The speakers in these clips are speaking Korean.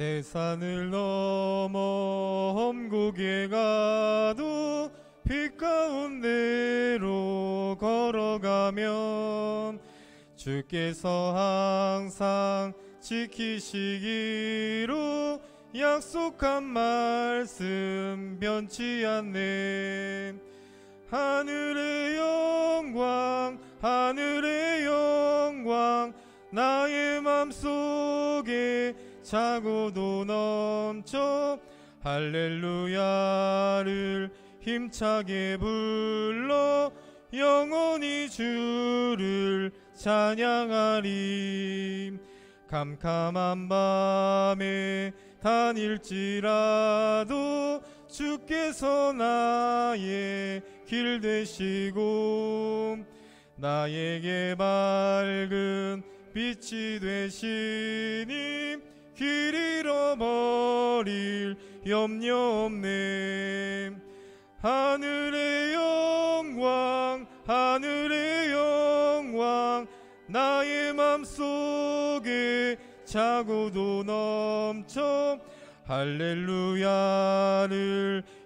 대산을 넘어 험곡에 가도 빛 가운데로 걸어가면 주께서 항상 지키시기로 약속한 말씀 변치 않네. 하늘의 영광 하늘의 영광 나의 맘속에 차고도 넘쳐 할렐루야를 힘차게 불러 영원히 주를 찬양하리. 캄캄한 밤에 다닐지라도 주께서 나의 길 되시고 나에게 밝은 빛이 되시니 길 잃어버릴 염려 없네. 하늘의 영광 하늘의 영광 나의 맘속에 차고도 넘쳐 할렐루야를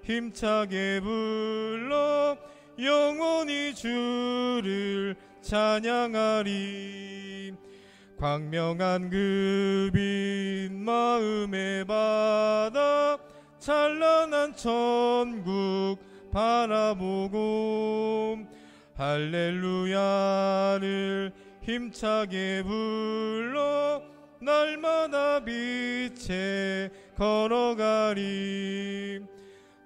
힘차게 불러 영원히 주를 찬양하리. 광명한 그 빛 마음의 바다 찬란한 천국 바라보고 할렐루야를 힘차게 불러 날마다 빛에 걸어가리.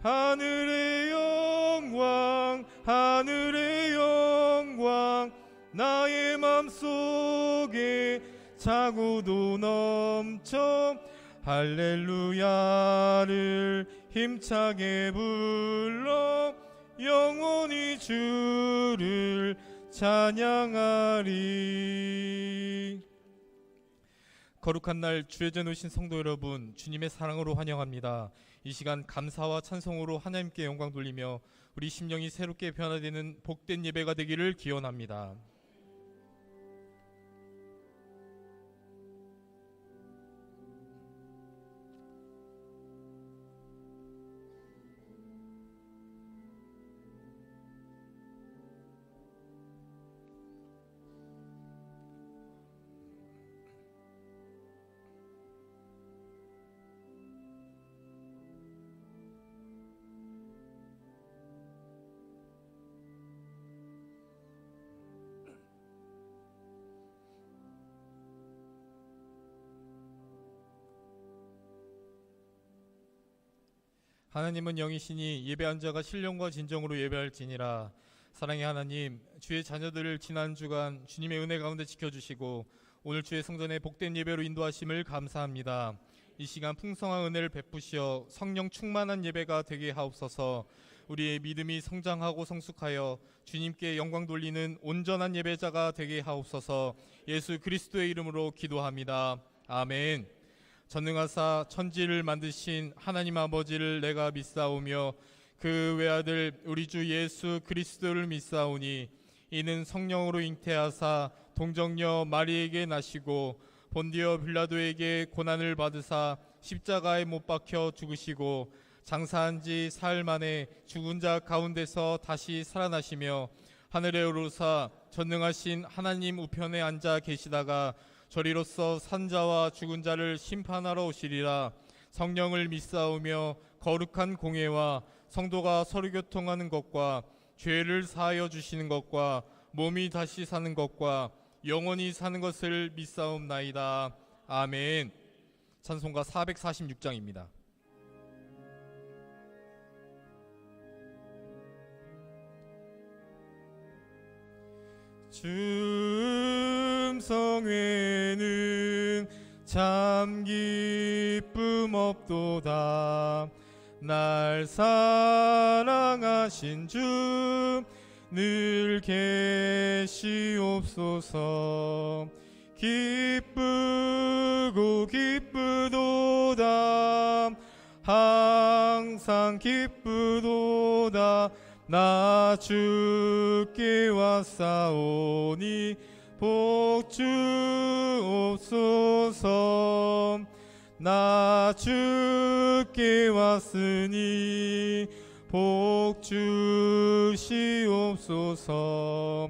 하늘의 영광 하늘의 영광 나의 맘속에 차고도 넘쳐 할렐루야를 힘차게 불러 영원히 주를 찬양하리. 거룩한 날 주의 전에 오신 성도 여러분, 주님의 사랑으로 환영합니다. 이 시간 감사와 찬송으로 하나님께 영광 돌리며 우리 심령이 새롭게 변화되는 복된 예배가 되기를 기원합니다. 하나님은 영이시니 예배한 자가 신령과 진정으로 예배할지니라. 사랑의 하나님, 주의 자녀들을 지난 주간 주님의 은혜 가운데 지켜주시고 오늘 주의 성전에 복된 예배로 인도하심을 감사합니다. 이 시간 풍성한 은혜를 베푸시어 성령 충만한 예배가 되게 하옵소서. 우리의 믿음이 성장하고 성숙하여 주님께 영광 돌리는 온전한 예배자가 되게 하옵소서. 예수 그리스도의 이름으로 기도합니다. 아멘. 전능하사 천지를 만드신 하나님 아버지를 내가 믿사오며 그 외아들 우리 주 예수 그리스도를 믿사오니 이는 성령으로 잉태하사 동정녀 마리에게 나시고 본디오 빌라도에게 고난을 받으사 십자가에 못 박혀 죽으시고 장사한 지 사흘 만에 죽은 자 가운데서 다시 살아나시며 하늘에 오르사 전능하신 하나님 우편에 앉아 계시다가 저리로서 산자와 죽은 자를 심판하러 오시리라. 성령을 믿사오며 거룩한 공회와 성도가 서로 교통하는 것과 죄를 사하여 주시는 것과 몸이 다시 사는 것과 영원히 사는 것을 믿사옵나이다. 아멘. 찬송가 446장입니다. 주 음성에는 참 기쁨 없도다. 날 사랑하신 주 늘 계시옵소서. 기쁘고 기쁘도다. 항상 기쁘도다. 나 주께 왔사오니 복 주옵소서. 나 주께 왔으니 복 주시옵소서.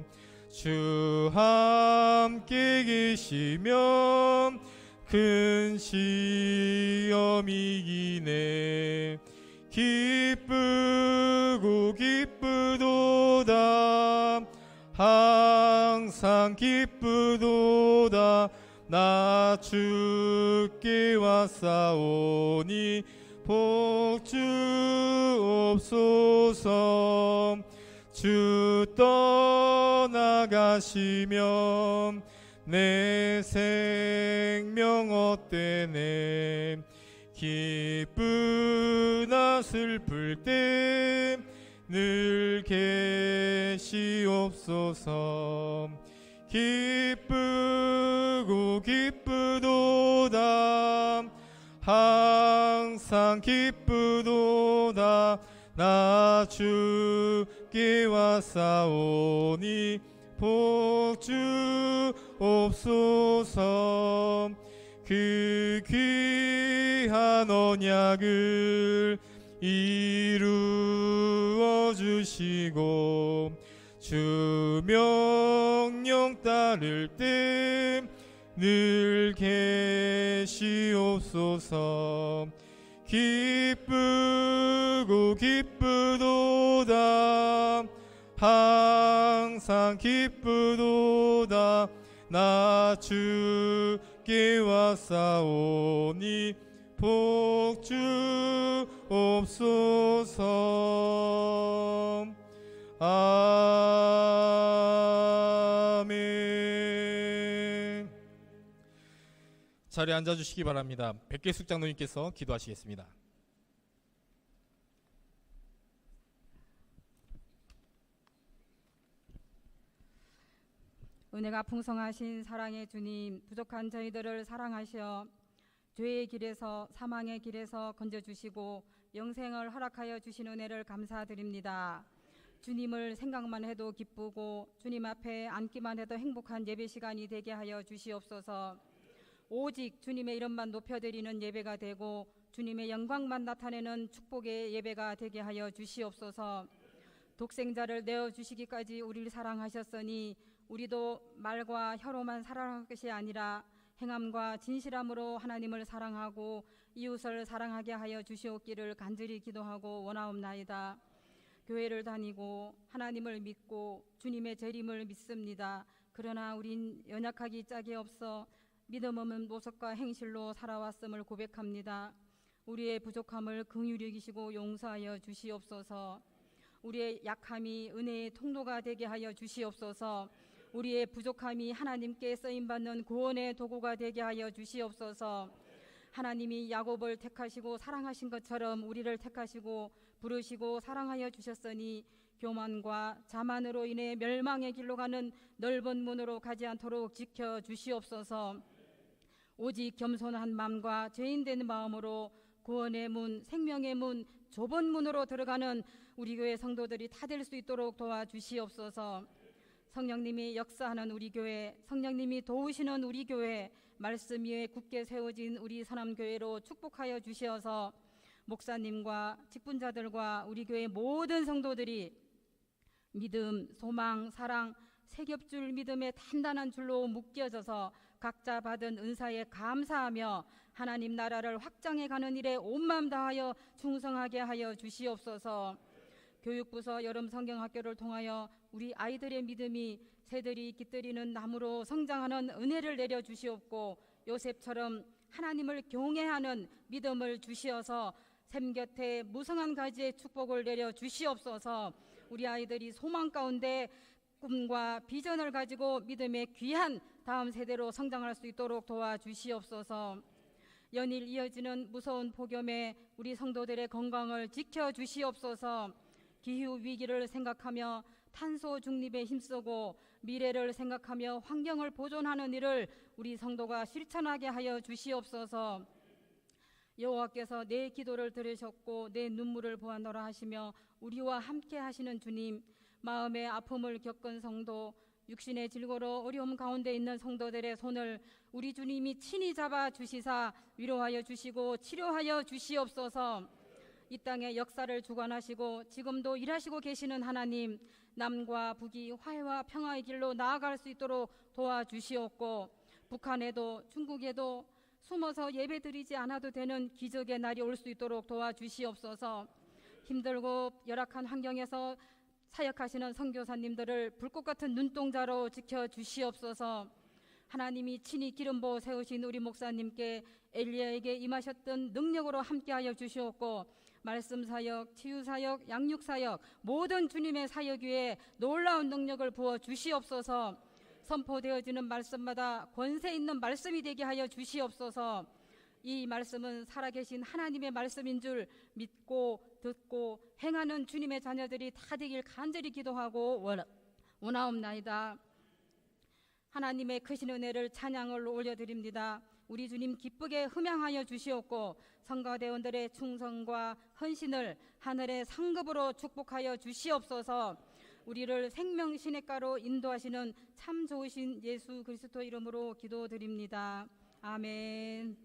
주 함께 계시면 큰 시험이 이기네. 기쁘고 기쁘도다 항상 기쁘도다. 나 주께 왔사오니 복 주옵소서. 주 떠나가시면 내 생명 헛되네. 기쁘나 슬플 때 늘 계시옵소서. 기쁘고 기쁘도다 항상 기쁘도다. 나 주께 왔사오니 복 주옵소서. 그 귀한 언약을 이루어 주시고 주 명령 따를 때 늘 계시옵소서. 기쁘고 기쁘도다 항상 기쁘도다. 나 주께 왔사오니 복 주옵소서. 아멘. 자리에 앉아주시기 바랍니다. 백계숙 장로님께서 기도하시겠습니다. 은혜가 풍성하신 사랑의 주님, 부족한 저희들을 사랑하셔 죄의 길에서 사망의 길에서 건져주시고 영생을 허락하여 주신 은혜를 감사드립니다. 주님을 생각만 해도 기쁘고 주님 앞에 앉기만 해도 행복한 예배 시간이 되게 하여 주시옵소서. 오직 주님의 이름만 높여드리는 예배가 되고 주님의 영광만 나타내는 축복의 예배가 되게 하여 주시옵소서. 독생자를 내어주시기까지 우리를 사랑하셨으니 우리도 말과 혀로만 사랑할 것이 아니라 행함과 진실함으로 하나님을 사랑하고 이웃을 사랑하게 하여 주시옵기를 간절히 기도하고 원하옵나이다. 교회를 다니고 하나님을 믿고 주님의 재림을 믿습니다. 그러나 우린 연약하기 짝이 없어 믿음 없는 모습과 행실로 살아왔음을 고백합니다. 우리의 부족함을 긍휼히 여기시고 용서하여 주시옵소서. 우리의 약함이 은혜의 통로가 되게 하여 주시옵소서. 우리의 부족함이 하나님께 쓰임받는 구원의 도구가 되게 하여 주시옵소서. 하나님이 야곱을 택하시고 사랑하신 것처럼 우리를 택하시고 부르시고 사랑하여 주셨으니 교만과 자만으로 인해 멸망의 길로 가는 넓은 문으로 가지 않도록 지켜 주시옵소서. 오직 겸손한 마음과 죄인된 마음으로 구원의 문, 생명의 문, 좁은 문으로 들어가는 우리 교회 성도들이 다 될 수 있도록 도와주시옵소서. 성령님이 역사하는 우리 교회, 성령님이 도우시는 우리 교회, 말씀 위에 굳게 세워진 우리 선함교회로 축복하여 주시어서 목사님과 직분자들과 우리 교회 모든 성도들이 믿음, 소망, 사랑, 세겹줄 믿음의 단단한 줄로 묶여져서 각자 받은 은사에 감사하며 하나님 나라를 확장해가는 일에 온 마음 다하여 충성하게 하여 주시옵소서. 교육부서 여름 성경학교를 통하여 우리 아이들의 믿음이 새들이 깃들이는 나무로 성장하는 은혜를 내려 주시옵고 요셉처럼 하나님을 경외하는 믿음을 주시어서 샘 곁에 무성한 가지의 축복을 내려 주시옵소서. 우리 아이들이 소망 가운데 꿈과 비전을 가지고 믿음의 귀한 다음 세대로 성장할 수 있도록 도와주시옵소서. 연일 이어지는 무서운 폭염에 우리 성도들의 건강을 지켜주시옵소서. 기후위기를 생각하며 탄소 중립에 힘쓰고 미래를 생각하며 환경을 보존하는 일을 우리 성도가 실천하게 하여 주시옵소서. 여호와께서 내 기도를 들으셨고 내 눈물을 보았노라 하시며 우리와 함께 하시는 주님, 마음의 아픔을 겪은 성도, 육신의 질고로 어려움 가운데 있는 성도들의 손을 우리 주님이 친히 잡아 주시사 위로하여 주시고 치료하여 주시옵소서. 이 땅의 역사를 주관하시고 지금도 일하시고 계시는 하나님, 남과 북이 화해와 평화의 길로 나아갈 수 있도록 도와주시옵고, 북한에도 중국에도 숨어서 예배드리지 않아도 되는 기적의 날이 올 수 있도록 도와주시옵소서. 힘들고 열악한 환경에서 사역하시는 선교사님들을 불꽃 같은 눈동자로 지켜주시옵소서. 하나님이 친히 기름 부어 세우신 우리 목사님께 엘리야에게 임하셨던 능력으로 함께하여 주시옵고, 말씀 사역, 치유 사역, 양육 사역, 모든 주님의 사역 위에 놀라운 능력을 부어 주시옵소서. 선포되어지는 말씀마다 권세 있는 말씀이 되게 하여 주시옵소서. 이 말씀은 살아계신 하나님의 말씀인 줄 믿고 듣고 행하는 주님의 자녀들이 다 되길 간절히 기도하고 원하옵나이다. 하나님의 크신 은혜를 찬양을 올려드립니다. 우리 주님 기쁘게 흠양하여 주시옵고, 성가대원들의 충성과 헌신을 하늘의 상급으로 축복하여 주시옵소서. 우리를 생명 시냇가로 인도하시는 참 좋으신 예수 그리스도 이름으로 기도드립니다. 아멘.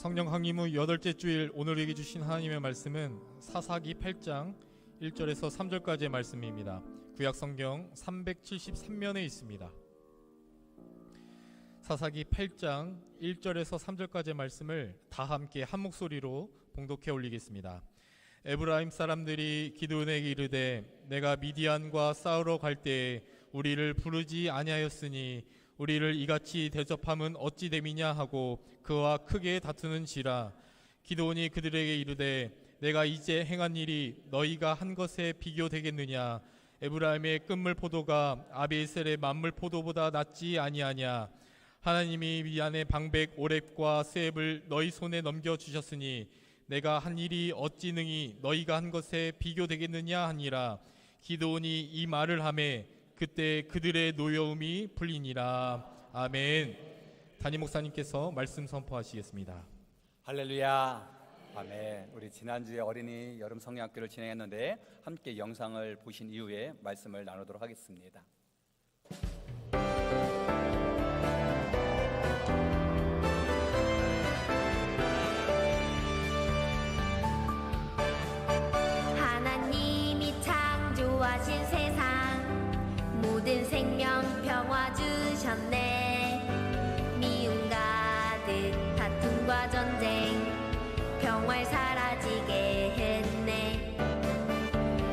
성령 강림 후 8째 주일 오늘 우리에게 주신 하나님의 말씀은 사사기 8장 1절에서 3절까지의 말씀입니다. 구약 성경 373면에 있습니다. 사사기 8장 1절에서 3절까지의 말씀을 다 함께 한 목소리로 봉독해 올리겠습니다. 에브라임 사람들이 기드온에게 이르되 내가 미디안과 싸우러 갈 때에 우리를 부르지 아니하였으니 우리를 이같이 대접함은 어찌 됨이냐 하고 그와 크게 다투는지라. 기드온이 그들에게 이르되 내가 이제 행한 일이 너희가 한 것에 비교되겠느냐. 에브라임의 끝물 포도가 아비에셀의 만물 포도보다 낫지 아니하냐. 하나님이 미디안의 방백 오렙과 스앱을 너희 손에 넘겨주셨으니 내가 한 일이 어찌 능히 너희가 한 것에 비교되겠느냐 하니라. 기드온이 이 말을 하매 그때 그들의 노여움이 풀리니라. 아멘. 담임 목사님께서 말씀 선포하시겠습니다. 할렐루야. 아멘. 우리 지난주에 어린이 여름 성령학교를 진행했는데 함께 영상을 보신 이후에 말씀을 나누도록 하겠습니다. 하나님이 창조하신 세상 모든 생명 평화 주셨네. 미움 가득 다툼과 전쟁 평화를 사라지게 했네.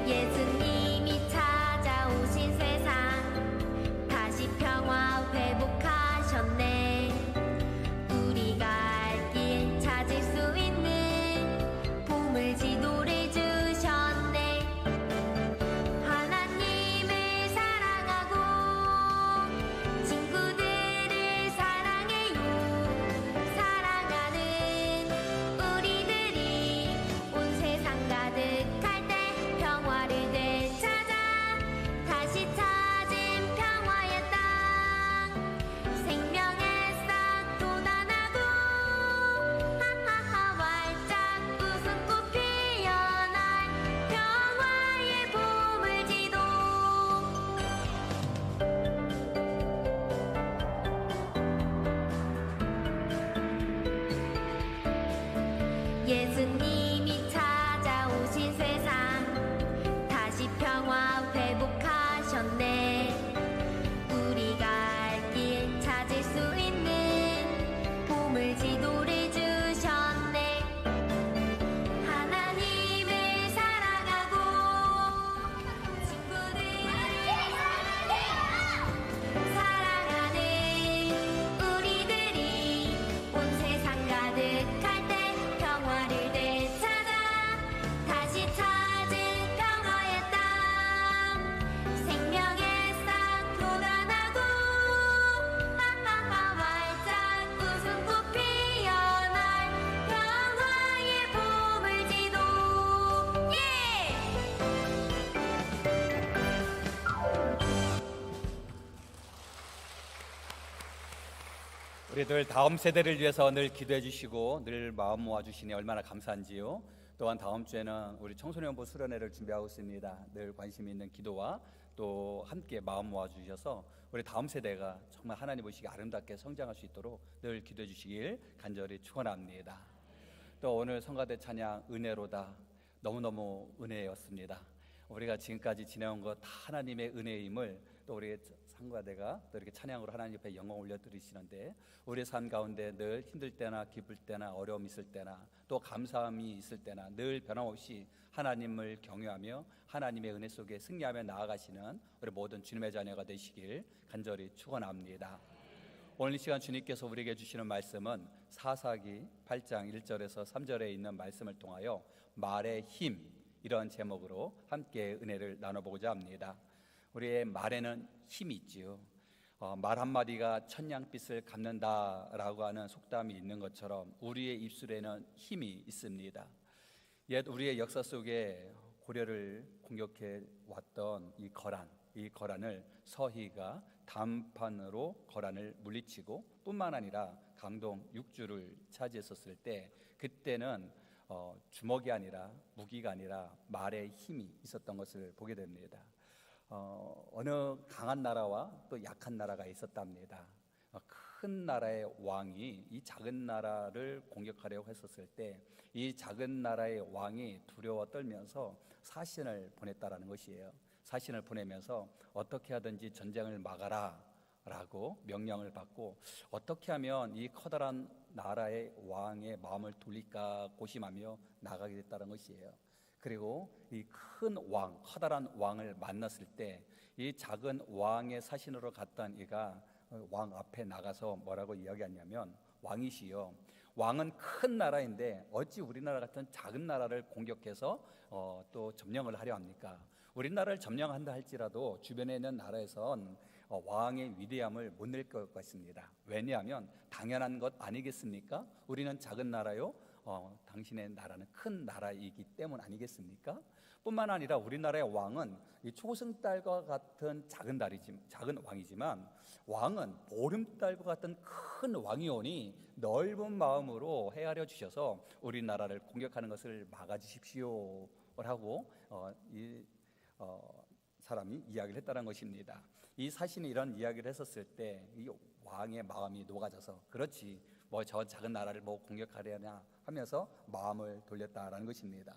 예수님이 찾아오신 세상 다시 평화 회복하셨네. 우리가 알 길 찾을 수 있는 보물 지도를 주셨네. 하나님을 사랑하고 친구들을 사랑해요. 사랑하는 우리들이 온 세상 가득할 때 평화를 되찾아 다시 찾은 평화의 땅. 생명의 싹 돋아나고 하하하 활짝 웃음꽃 피어날 평화의 보물지도. 예수님이 찾아오신 세상 다시 평화 회복하셨네. 우리가 알 길 찾을 수 있는 보물 지도를 주셨네. 하나님을 사랑하고 친구들을 사랑하는 우리들이 온 세상 가득할 때 평화를 되찾아 다시 찾은 평화의 땅. 생명의 싹 돋아나고 하하하 활짝 웃음꽃 피어날 평화의 보물지도. 예! 우리들 다음 세대를 위해서 늘 기도해 주시고 늘 마음 모아 주시니 얼마나 감사한지요. 또한 다음 주에는 우리 청소년부 수련회를 준비하고 있습니다. 늘 관심 있는 기도와 또 함께 마음 모아 주셔서 우리 다음 세대가 정말 하나님 보시기 아름답게 성장할 수 있도록 늘 기도해 주시길 간절히 축원합니다. 또 오늘 성가대 찬양 은혜로다 너무너무 은혜였습니다. 우리가 지금까지 지내온 것 다 하나님의 은혜임을 또 우리 성가대가 또 이렇게 찬양으로 하나님 옆에 영광 올려드리시는데 우리의 삶 가운데 늘 힘들 때나 기쁠 때나 어려움 있을 때나 또 감사함이 있을 때나 늘 변함없이 하나님을 경외하며 하나님의 은혜 속에 승리하며 나아가시는 우리 모든 주님의 자녀가 되시길 간절히 축원합니다. 오늘 이 시간 주님께서 우리에게 주시는 말씀은 사사기 8장 1절에서 3절에 있는 말씀을 통하여 말의 힘 이런 제목으로 함께 은혜를 나눠보고자 합니다. 우리의 말에는 힘이 있지요. 말 한마디가 천냥빛을 갚는다라고 하는 속담이 있는 것처럼 우리의 입술에는 힘이 있습니다. 옛 우리의 역사 속에 고려를 공격해 왔던 이 거란을 서희가 단판으로 거란을 물리치고 뿐만 아니라 강동 6주를 차지했었을 때 그때는 주먹이 아니라 무기가 아니라 말의 힘이 있었던 것을 보게 됩니다. 어느 강한 나라와 또 약한 나라가 있었답니다. 큰 나라의 왕이 이 작은 나라를 공격하려고 했었을 때 이 작은 나라의 왕이 두려워 떨면서 사신을 보냈다라는 것이에요. 사신을 보내면서 어떻게 하든지 전쟁을 막아라 라고 명령을 받고, 어떻게 하면 이 커다란 나라의 왕의 마음을 돌릴까 고심하며 나가게 됐다는 것이에요. 그리고 이 큰 왕, 커다란 왕을 만났을 때 이 작은 왕의 사신으로 갔던 이가 왕 앞에 나가서 뭐라고 이야기하냐면, 왕이시여, 왕은 큰 나라인데 어찌 우리나라 같은 작은 나라를 공격해서 또 점령을 하려 합니까? 우리나라를 점령한다 할지라도 주변에 있는 나라에선 왕의 위대함을 못 낼 것 같습니다. 왜냐하면 당연한 것 아니겠습니까? 우리는 작은 나라요, 당신의 나라는 큰 나라이기 때문 아니겠습니까? 뿐만 아니라 우리나라의 왕은 이 초승달과 같은 작은 왕이지만, 왕은 보름달과 같은 큰 왕이오니 넓은 마음으로 헤아려 주셔서 우리나라를 공격하는 것을 막아주십시오 라고 이 사람이 이야기를 했다는 것입니다. 이 사신이 이런 이야기를 했었을 때 이 왕의 마음이 녹아져서, 그렇지 뭐 저 작은 나라를 뭐 공격하려냐 하면서 마음을 돌렸다라는 것입니다.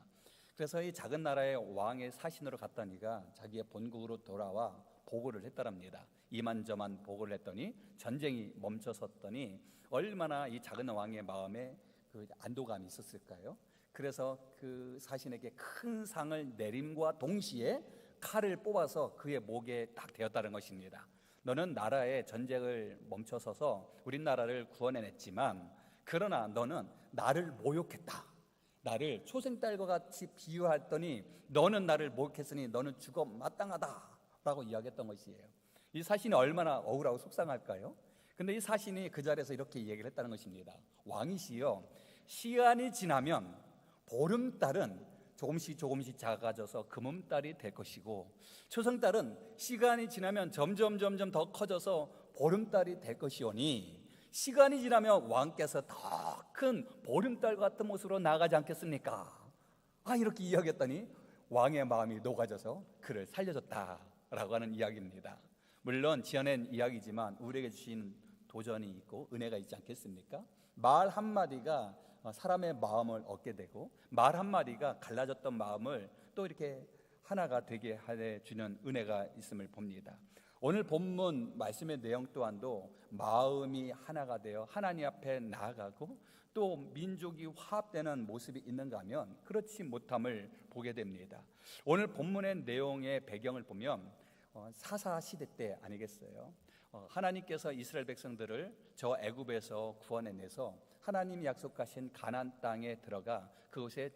그래서 이 작은 나라의 왕의 사신으로 갔던 이가 자기의 본국으로 돌아와 보고를 했다랍니다. 이만저만 보고를 했더니 전쟁이 멈춰섰더니 얼마나 이 작은 왕의 마음에 그 안도감이 있었을까요? 그래서 그 사신에게 큰 상을 내림과 동시에 칼을 뽑아서 그의 목에 딱 대었다는 것입니다. 너는 나라의 전쟁을 멈춰서서 우리나라를 구원해냈지만, 그러나 너는 나를 모욕했다. 나를 초생딸과 같이 비유했더니 너는 나를 모욕했으니 너는 죽어 마땅하다 라고 이야기했던 것이에요. 이 사신이 얼마나 억울하고 속상할까요? 근데 이 사신이 그 자리에서 이렇게 얘기를 했다는 것입니다. 왕이시여, 시간이 지나면 보름달은 조금씩 작아져서 금음달이 될 것이고, 초승달은 시간이 지나면 점점 더 커져서 보름달이 될 것이오니, 시간이 지나면 왕께서 더 큰 보름달과 같은 모습으로 나가지 않겠습니까? 이렇게 이야기했더니 왕의 마음이 녹아져서 그를 살려줬다라고 하는 이야기입니다. 물론 지어낸 이야기지만 우리에게 주신 도전이 있고 은혜가 있지 않겠습니까? 말 한마디가 사람의 마음을 얻게 되고, 말 한마디가 갈라졌던 마음을 또 이렇게 하나가 되게 해주는 은혜가 있음을 봅니다. 오늘 본문 말씀의 내용 또한도 마음이 하나가 되어 하나님 앞에 나아가고 또 민족이 화합되는 모습이 있는가 하면 그렇지 못함을 보게 됩니다. 오늘 본문의 내용의 배경을 보면 사사 시대 때 아니겠어요? 하나님께서 이스라엘 백성들을 저 애굽에서 구원해내서 하나님이 약속하신 가나안 땅에 들어가 그곳에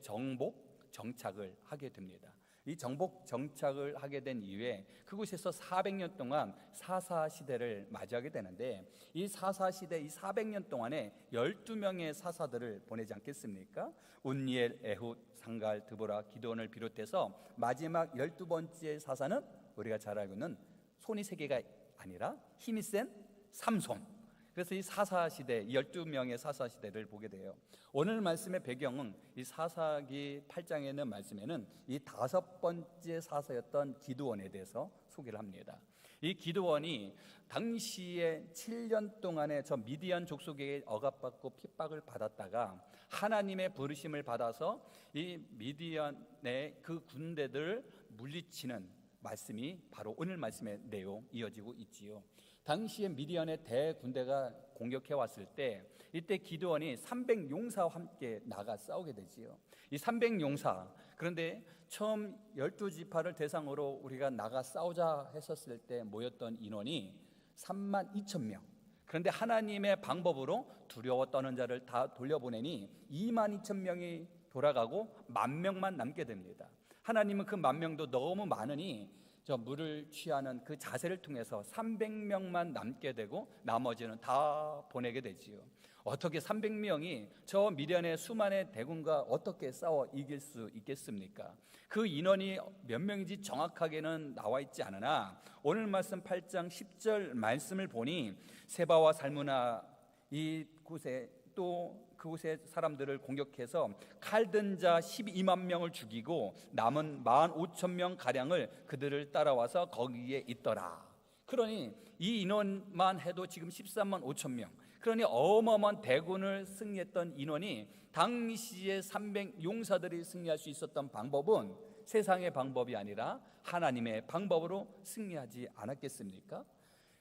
정착을 하게 됩니다. 이 정착을 하게 된 이후에 그곳에서 400년 동안 사사 시대를 맞이하게 되는데, 이 사사 시대 이 400년 동안에 12명의 사사들을 보내지 않겠습니까? 운니엘, 에훗, 상갈, 드보라, 기드온을 비롯해서 마지막 12번째 사사는 우리가 잘 알고 있는 손이 3개가 아니라 힘이 센 삼손. 그래서 이 사사시대, 12명의 사사시대를 보게 돼요. 오늘 말씀의 배경은 이 사사기 8장에 있는 말씀에는 이 5번째 사사였던 기드온에 대해서 소개를 합니다. 이 기드온이 당시에 7년 동안에 저 미디안 족속에게 억압받고 핍박을 받았다가 하나님의 부르심을 받아서 이 미디안의 그 군대들을 물리치는 말씀이 바로 오늘 말씀의 내용 이어지고 있지요. 당시에 미디안의 대군대가 공격해 왔을 때 이때 기드온이 300용사와 함께 나가 싸우게 되지요. 이 300용사, 그런데 처음 12지파를 대상으로 우리가 나가 싸우자 했었을 때 모였던 인원이 32,000명. 그런데 하나님의 방법으로 두려워 떠는 자를 다 돌려보내니 22,000명이 돌아가고 10,000명만 남게 됩니다. 하나님은 그 10,000명도 너무 많으니 저 물을 취하는 그 자세를 통해서 300명만 남게 되고 나머지는 다 보내게 되지요. 어떻게 300명이 저 미디안의 수많은 대군과 어떻게 싸워 이길 수 있겠습니까? 그 인원이 몇 명인지 정확하게는 나와 있지 않으나 오늘 말씀 8장 10절 말씀을 보니 세바와 살무나 이 곳에 또 그곳의 사람들을 공격해서 칼든 자 12만 명을 죽이고 남은 15,000명 가량을 그들을 따라와서 거기에 있더라. 그러니 이 인원만 해도 지금 13만 5천 명. 그러니 어마어마한 대군을 승리했던 인원이 당시에 300 용사들이 승리할 수 있었던 방법은 세상의 방법이 아니라 하나님의 방법으로 승리하지 않았겠습니까?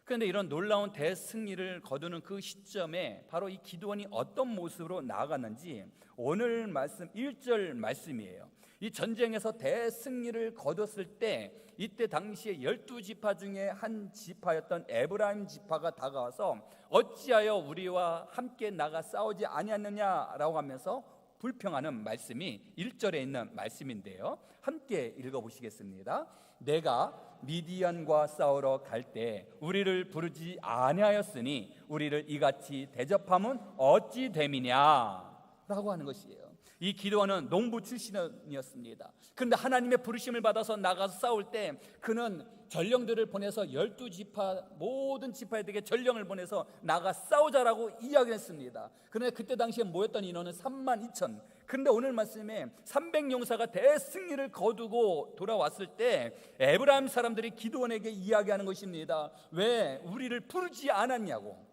그런데 이런 놀라운 대승리를 거두는 그 시점에 바로 이 기드온이 어떤 모습으로 나아갔는지 오늘 말씀 1절 말씀이에요. 이 전쟁에서 대승리를 거뒀을 때 이때 당시에 12지파 중에 한 지파였던 에브라임 지파가 다가와서 어찌하여 우리와 함께 나가 싸우지 아니하느냐라고 하면서 불평하는 말씀이 1절에 있는 말씀인데요, 함께 읽어보시겠습니다. 내가 미디안과 싸우러 갈 때 우리를 부르지 아니하였으니 우리를 이같이 대접함은 어찌 됨이냐라고 하는 것이에요. 이 기드온은 농부 출신이었습니다. 그런데 하나님의 부르심을 받아서 나가서 싸울 때 그는 전령들을 보내서 12지파 모든 지파에게 전령을 보내서 나가 싸우자라고 이야기했습니다. 그런데 그때 당시에 모였던 인원은 3만 2천. 그런데 오늘 말씀에 300용사가 대승리를 거두고 돌아왔을 때 에브라임 사람들이 기드온에게 이야기하는 것입니다. 왜 우리를 부르지 않았냐고.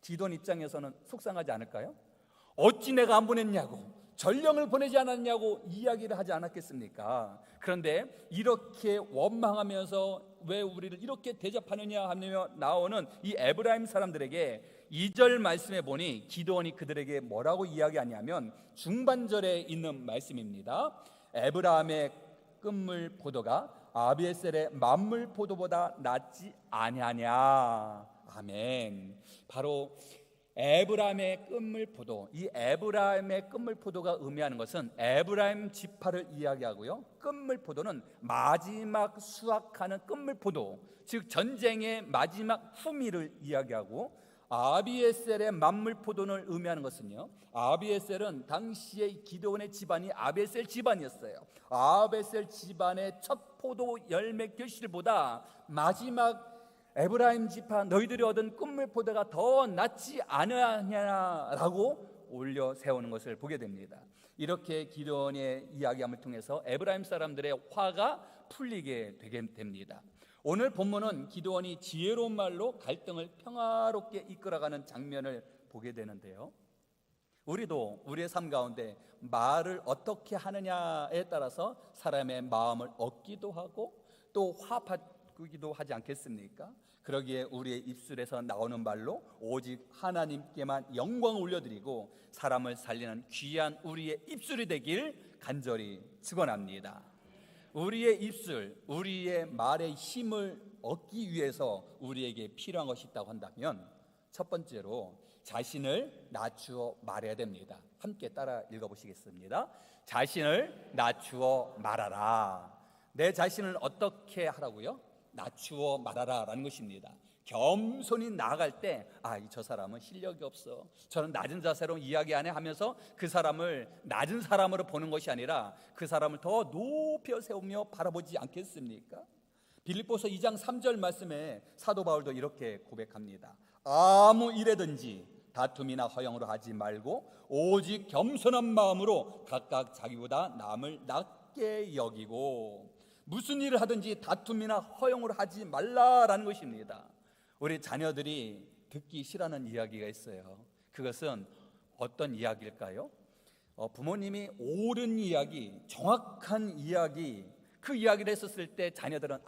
기드온 입장에서는 속상하지 않을까요? 어찌 내가 안 보냈냐고, 전령을 보내지 않았냐고 이야기를 하지 않았겠습니까? 그런데 이렇게 원망하면서 왜 우리를 이렇게 대접하느냐 하며 나오는 이 에브라임 사람들에게 2절 말씀에 보니 기드온이 그들에게 뭐라고 이야기하냐면 중반절에 있는 말씀입니다. 에브라임의 끝물 포도가 아비에셀의 만물 포도보다 낫지 아니하냐. 아멘. 바로 에브라임의 끝물 포도, 이 에브라임의 끝물 포도가 의미하는 것은 에브라임 지파를 이야기하고요, 끝물 포도는 마지막 수확하는 끝물 포도, 즉 전쟁의 마지막 후미를 이야기하고, 아비에셀의 만물 포도를 의미하는 것은요, 아비에셀은 당시에 기드온의 집안이 아비에셀 집안이었어요. 아비에셀 집안의 첫 포도 열매 결실보다 마지막 에브라임 지파 너희들이 얻은 끝물 포도가 더 낫지 않으냐라고 올려 세우는 것을 보게 됩니다. 이렇게 기드온의 이야기함을 통해서 에브라임 사람들의 화가 풀리게 되게 됩니다. 오늘 본문은 기드온이 지혜로운 말로 갈등을 평화롭게 이끌어가는 장면을 보게 되는데요, 우리도 우리의 삶 가운데 말을 어떻게 하느냐에 따라서 사람의 마음을 얻기도 하고 또 화기도 하지 않겠습니까? 그러기에 우리의 입술에서 나오는 말로 오직 하나님께만 영광을 올려드리고 사람을 살리는 귀한 우리의 입술이 되길 간절히 축원합니다. 우리의 입술, 우리의 말의 힘을 얻기 위해서 우리에게 필요한 것이 있다고 한다면 첫 번째로 자신을 낮추어 말해야 됩니다. 함께 따라 읽어보시겠습니다. 자신을 낮추어 말하라. 내 자신을 어떻게 하라고요? 낮추어 말하라 라는 것입니다. 겸손히 나아갈 때 저 사람은 실력이 없어, 저는 낮은 자세로 이야기 안 해 하면서 그 사람을 낮은 사람으로 보는 것이 아니라 그 사람을 더 높여 세우며 바라보지 않겠습니까? 빌립보서 2장 3절 말씀에 사도 바울도 이렇게 고백합니다. 아무 일에든지 다툼이나 허영으로 하지 말고 오직 겸손한 마음으로 각각 자기보다 남을 낮게 여기고, 무슨 일을 하든지 다툼이나 허용을 하지 말라라는 것입니다. 우리 자녀들이 듣기 싫어하는 이야기가 있어요. 그것은 어떤 이야기일까요? 부모님이 옳은 이야기, 정확한 이야기, 그 이야기를 했었을 때 자녀들은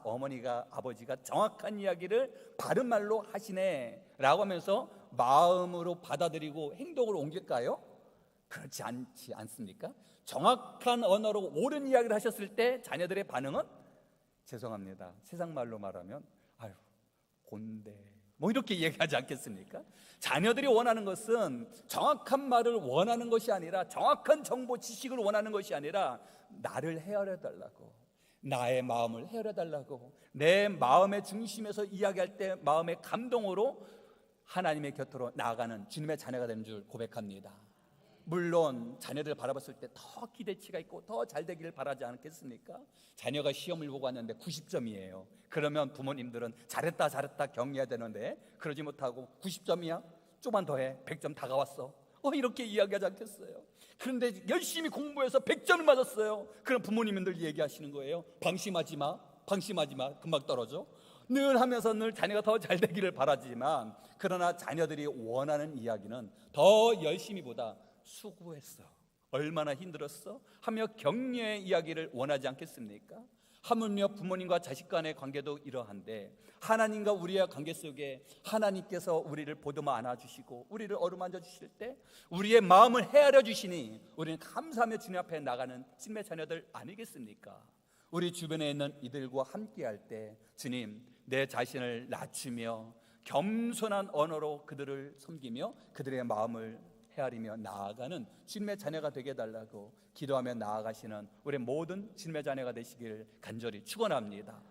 어머니가 아버지가 정확한 이야기를 바른 말로 하시네 라고 하면서 마음으로 받아들이고 행동으로 옮길까요? 그렇지 않지 않습니까? 정확한 언어로 옳은 이야기를 하셨을 때 자녀들의 반응은, 죄송합니다, 세상 말로 말하면 곤대 이렇게 얘기하지 않겠습니까? 자녀들이 원하는 것은 정확한 말을 원하는 것이 아니라, 정확한 정보 지식을 원하는 것이 아니라 나를 헤아려 달라고, 나의 마음을 헤아려 달라고, 내 마음의 중심에서 이야기할 때 마음의 감동으로 하나님의 곁으로 나아가는 주님의 자녀가 되는 줄 고백합니다. 물론 자녀들 바라봤을 때 더 기대치가 있고 더 잘 되기를 바라지 않겠습니까? 자녀가 시험을 보고 왔는데 90점이에요. 그러면 부모님들은 잘했다 격려해야 되는데 그러지 못하고 90점이야? 조금만 더해, 100점 다가왔어, 이렇게 이야기하지 않겠어요? 그런데 열심히 공부해서 100점을 맞았어요. 그럼 부모님들 얘기하시는 거예요. 방심하지 마, 금방 떨어져. 늘 하면서 늘 자녀가 더 잘 되기를 바라지만 그러나 자녀들이 원하는 이야기는 더 열심히보다 수고했어, 얼마나 힘들었어 하며 격려의 이야기를 원하지 않겠습니까? 하물며 부모님과 자식 간의 관계도 이러한데 하나님과 우리의 관계 속에 하나님께서 우리를 보듬어 안아주시고 우리를 어루만져 주실 때 우리의 마음을 헤아려 주시니 우리는 감사하며 주님 앞에 나가는 친매 자녀들 아니겠습니까? 우리 주변에 있는 이들과 함께할 때 주님, 내 자신을 낮추며 겸손한 언어로 그들을 섬기며 그들의 마음을 헤아리며 나아가는 주님의 자녀가 되게 해달라고 기도하며 나아가시는 우리 모든 주님의 자녀가 되시길 간절히 축원합니다.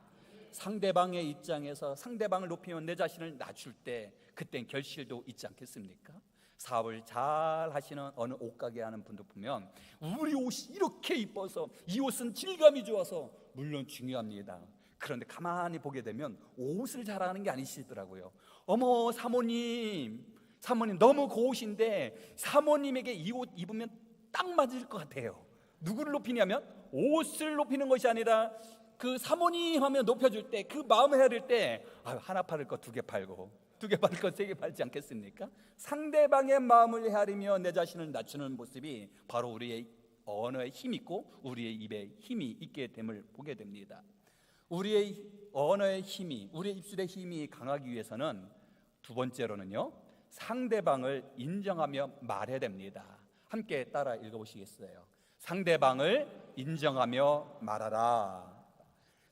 상대방의 입장에서 상대방을 높이면 내 자신을 낮출 때 그땐 결실도 있지 않겠습니까? 사업을 잘 하시는 어느 옷가게 하는 분도 보면 우리 옷이 이렇게 이뻐서 이 옷은 질감이 좋아서 물론 중요합니다. 그런데 가만히 보게 되면 옷을 잘하는 게 아니시더라고요. 어머 사모님 너무 고우신데 사모님에게 이 옷 입으면 딱 맞을 것 같아요. 누구를 높이냐면 옷을 높이는 것이 아니라 그 사모님 하면 높여줄 때 그 마음을 헤아릴 때 하나 팔을 거 두 개 팔고 두 개 팔을 거 세 개 팔지 않겠습니까? 상대방의 마음을 헤아리며 내 자신을 낮추는 모습이 바로 우리의 언어에 힘이 있고 우리의 입에 힘이 있게 됨을 보게 됩니다. 우리의 언어의 힘이, 우리의 입술의 힘이 강하기 위해서는 두 번째로는요, 상대방을 인정하며 말해야 됩니다. 함께 따라 읽어보시겠어요? 상대방을 인정하며 말하라.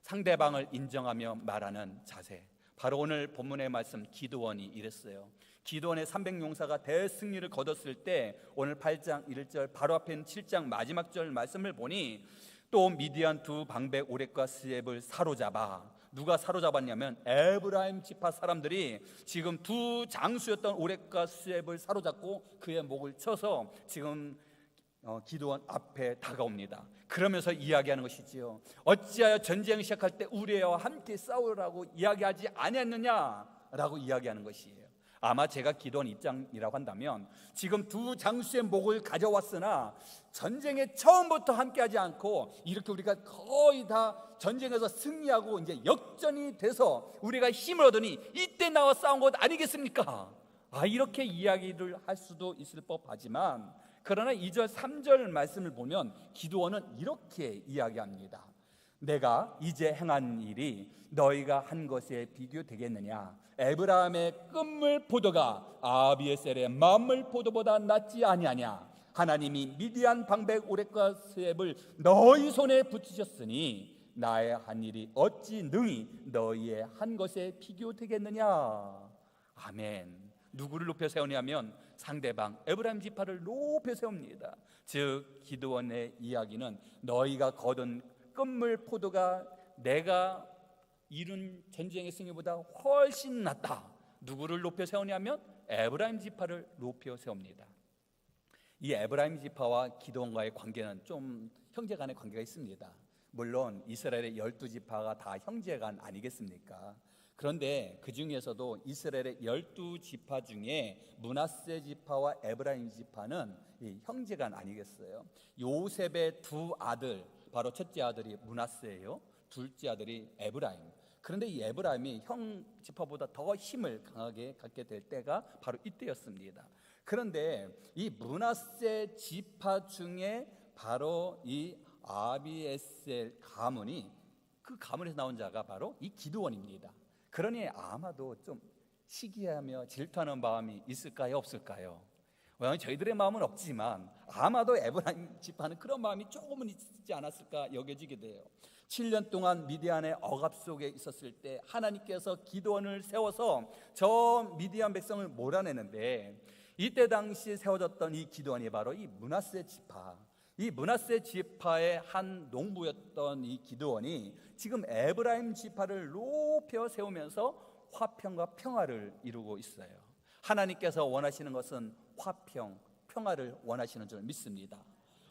상대방을 인정하며 말하는 자세, 바로 오늘 본문의 말씀 기드원이 이랬어요. 기드원의 300용사가 대승리를 거뒀을 때 오늘 8장 1절 바로 앞에 있는 7장 마지막 절 말씀을 보니 또 미디안 두 방백 오렉과 스엡을 사로잡아, 누가 사로잡았냐면 에브라임 지파 사람들이 지금 두 장수였던 오렉과 스엡을 사로잡고 그의 목을 쳐서 지금 기드원 앞에 다가옵니다. 그러면서 이야기하는 것이지요. 어찌하여 전쟁을 시작할 때 우리와 함께 싸우라고 이야기하지 아니했느냐라고 이야기하는 것이에요. 아마 제가 기드원 입장이라고 한다면 지금 두 장수의 목을 가져왔으나 전쟁에 처음부터 함께하지 않고 이렇게 우리가 거의 다 전쟁에서 승리하고 이제 역전이 돼서 우리가 힘을 얻으니 이때 나와 싸운 것 아니겠습니까? 이렇게 이야기를 할 수도 있을 법하지만 그러나 2절 3절 말씀을 보면 기드원은 이렇게 이야기합니다. 내가 이제 행한 일이 너희가 한 것에 비교되겠느냐? 에브라임의 끝물 포도가 아비에셀의 만물 포도보다 낫지 아니하냐? 하나님이 미디안 방백 오렉과 스엡을 너희 손에 붙이셨으니 나의 한 일이 어찌 능히 너희의 한 것에 비교되겠느냐? 아멘. 누구를 높여 세우냐면 상대방 에브라임 지파를 높여 세웁니다. 즉 기드원의 이야기는 너희가 거둔 끝물 포도가 내가 이룬 전쟁의 승리보다 훨씬 낫다. 누구를 높여 세우냐면 에브라임 지파를 높여 세웁니다. 이 에브라임 지파와 기드원과의 관계는 좀 형제간의 관계가 있습니다. 물론 이스라엘의 12지파가 다 형제간 아니겠습니까? 그런데 그 중에서도 이스라엘의 12지파 중에 므낫세 지파와 에브라임 지파는 형제간 아니겠어요? 요셉의 두 아들, 바로 첫째 아들이 므낫세예요. 둘째 아들이 에브라임. 그런데 이 에브라임이 형 지파보다 더 힘을 강하게 갖게 될 때가 바로 이때였습니다. 그런데 이 므낫세 지파 중에 바로 이 아비에셀 가문이, 그 가문에서 나온 자가 바로 이 기드원입니다. 그러니 아마도 좀 시기하며 질투하는 마음이 있을까요, 없을까요? 저희들의 마음은 없지만 아마도 에브라임 지파는 그런 마음이 조금은 있지 않았을까 여겨지게 돼요. 7년 동안 미디안의 억압 속에 있었을 때 하나님께서 기드원을 세워서 저 미디안 백성을 몰아내는데, 이때 당시 세워졌던 이 기드원이 바로 이 므낫세 지파, 이 므낫세 지파의 한 농부였던 이 기드원이 지금 에브라임 지파를 높여 세우면서 화평과 평화를 이루고 있어요. 하나님께서 원하시는 것은 화평, 평화를 원하시는 줄 믿습니다.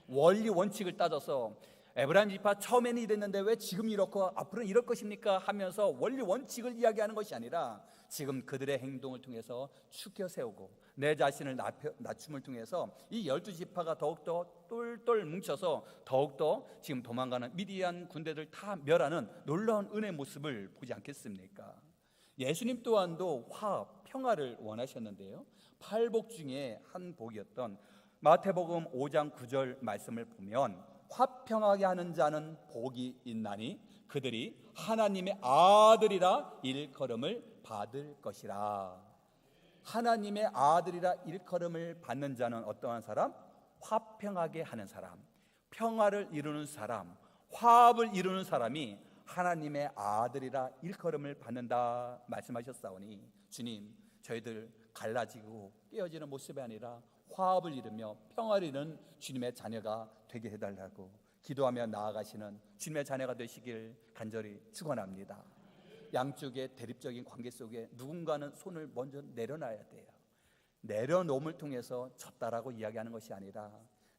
원리 원칙을 따져서 에브라임 지파 처음에는 이랬는데 왜 지금 이렇고 앞으로는 이럴 것입니까 하면서 원리 원칙을 이야기하는 것이 아니라 지금 그들의 행동을 통해서 축혀 세우고 내 자신을 낮춤을 통해서 이 12지파가 더욱더 똘똘 뭉쳐서 더욱더 지금 도망가는 미디안 군대들 다 멸하는 놀라운 은혜의 모습을 보지 않겠습니까? 예수님 또한도 평화를 원하셨는데요, 팔복 중에 한 복이었던 마태복음 5장 9절 말씀을 보면 화평하게 하는 자는 복이 있나니 그들이 하나님의 아들이라 일컬음을 받을 것이라. 하나님의 아들이라 일컬음을 받는 자는 어떠한 사람? 화평하게 하는 사람, 평화를 이루는 사람, 화합을 이루는 사람이 하나님의 아들이라 일컬음을 받는다 말씀하셨사오니, 주님, 저희들 갈라지고 깨어지는 모습이 아니라 화합을 이루며 평화를 이루는 주님의 자녀가 되게 해달라고 기도하며 나아가시는 주님의 자녀가 되시길 간절히 축원합니다. 양쪽의 대립적인 관계 속에 누군가는 손을 먼저 내려놔야 돼요. 내려놓음을 통해서 졌다라고 이야기하는 것이 아니라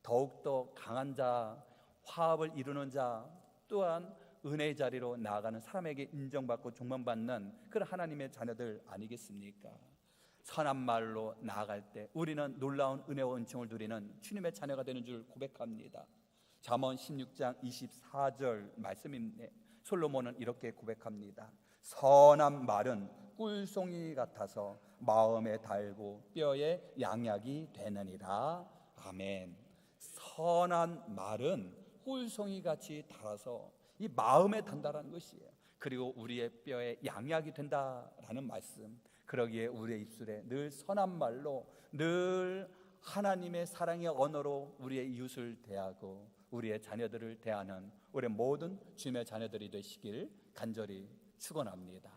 더욱더 강한 자, 화합을 이루는 자, 또한 은혜의 자리로 나아가는 사람에게 인정받고 존망받는 그런 하나님의 자녀들 아니겠습니까? 선한 말로 나아갈 때 우리는 놀라운 은혜와 은총을 누리는 주님의 자녀가 되는 줄 고백합니다. 잠언 16장 24절 말씀인데 솔로몬은 이렇게 고백합니다. 선한 말은 꿀송이 같아서 마음에 달고 뼈에 양약이 되느니라. 아멘. 선한 말은 꿀송이 같이 달아서 이 마음에 단다라는 것이에요. 그리고 우리의 뼈에 양약이 된다라는 말씀. 그러기에 우리의 입술에 늘 선한 말로, 늘 하나님의 사랑의 언어로 우리의 이웃을 대하고 우리의 자녀들을 대하는 우리 모든 주님의 자녀들이 되시길 간절히 축원합니다.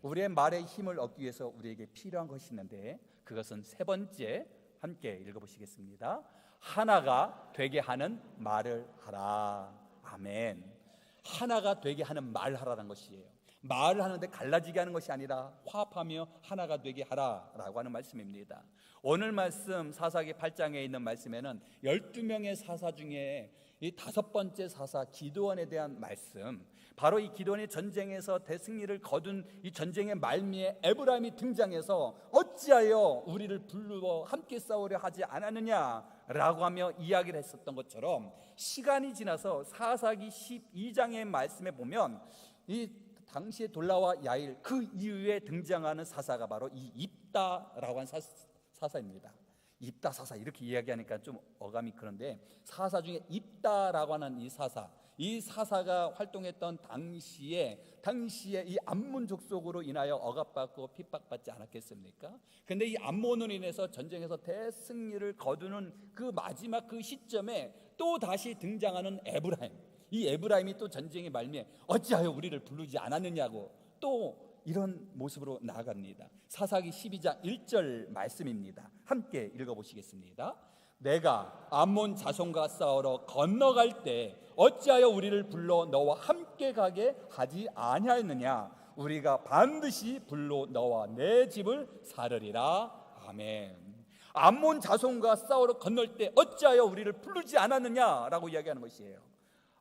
우리의 말에 힘을 얻기 위해서 우리에게 필요한 것이 있는데 그것은 세 번째, 함께 읽어보시겠습니다. 하나가 되게 하는 말을 하라. 아멘. 하나가 되게 하는 말을 하라는 것이에요. 말을 하는데 갈라지게 하는 것이 아니라 화합하며 하나가 되게 하라라고 하는 말씀입니다. 오늘 말씀 사사기 8장에 있는 말씀에는 12명의 사사 중에 이 5번째 사사 기드온에 대한 말씀, 바로 이 기드온이 전쟁에서 대승리를 거둔 이 전쟁의 말미에 에브라임이 등장해서 어찌하여 우리를 불러 함께 싸우려 하지 않았느냐라고 하며 이야기를 했었던 것처럼 시간이 지나서 사사기 12장의 말씀에 보면 이 당시에 돌라와 야일 그 이후에 등장하는 사사가 바로 이 입다라고 하는 사사입니다. 입다 사사 이렇게 이야기하니까 좀 어감이 그런데 사사 중에 입다라고 하는 이 사사가 활동했던 당시에 이 암몬 족속으로 인하여 억압받고 핍박받지 않았겠습니까? 근데 이 암몬으로 인해서 전쟁에서 대승리를 거두는 그 마지막 그 시점에 또 다시 등장하는 에브라임, 이 에브라임이 또 전쟁의 말미에 어찌하여 우리를 부르지 않았느냐고 또 이런 모습으로 나아갑니다. 사사기 12장 1절 말씀입니다. 함께 읽어보시겠습니다. 내가 암몬 자손과 싸우러 건너갈 때 어찌하여 우리를 불러 너와 함께 가게 하지 아니하였느냐? 우리가 반드시 불러 너와 내 집을 사르리라. 아멘. 암몬 자손과 싸우러 건널 때 어찌하여 우리를 부르지 않았느냐라고 이야기하는 것이에요.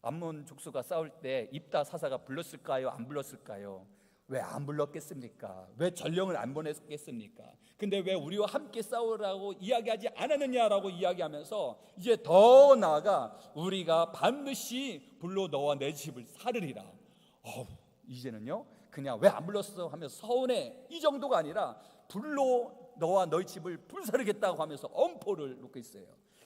암몬 족속과 싸울 때 입다 사사가 불렀을까요? 안 불렀을까요? 왜 안 불렀겠습니까? 왜 전령을 안 보냈겠습니까? 근데 왜 우리와 함께 싸우라고 이야기하지 않았느냐라고 이야기하면서 이제 더 나아가 우리가 반드시 불러 너와 내 집을 사르리라. 이제는요 그냥 왜 안 불렀어 하면서 서운해 이 정도가 아니라 불러 너와 너희 집을 불사르겠다고 하면서 엄포를 놓고 있어요.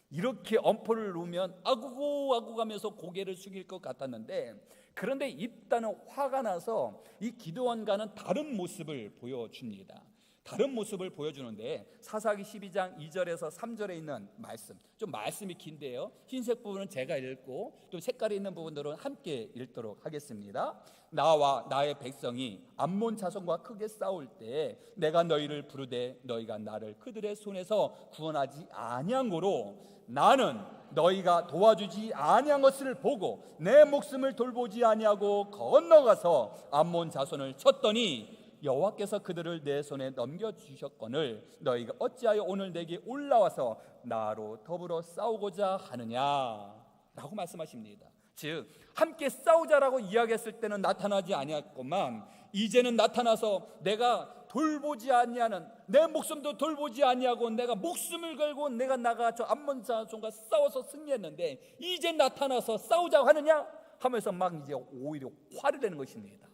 이렇게 엄포를 놓으면 아구고 하면서 고개를 숙일 것 같았는데, 그런데 입다는 화가 나서 이 기드온과는 다른 모습을 보여줍니다. 다른 모습을 보여주는데 사사기 12장 2절에서 3절에 있는 말씀, 좀 말씀이 긴데요, 흰색 부분은 제가 읽고 또 색깔이 있는 부분들은 함께 읽도록 하겠습니다. 나와 나의 백성이 암몬 자손과 크게 싸울 때 내가 너희를 부르되 너희가 나를 그들의 손에서 구원하지 아니한 고로 나는 너희가 도와주지 아니한 것을 보고 내 목숨을 돌보지 아니하고 건너가서 암몬 자손을 쳤더니 여호와께서 그들을 내 손에 넘겨주셨거늘 너희가 어찌하여 오늘 내게 올라와서 나로 더불어 싸우고자 하느냐라고 말씀하십니다. 즉 함께 싸우자라고 이야기했을 때는 나타나지 아니했건만 이제는 나타나서 내가 돌보지 아니하는, 내 목숨도 돌보지 아니하고 내가 목숨을 걸고 내가 나가 저 암몬 자손과 싸워서 승리했는데 이제 나타나서 싸우자고 하느냐 하면서 막 이제 오히려 화를 내는 것입니다.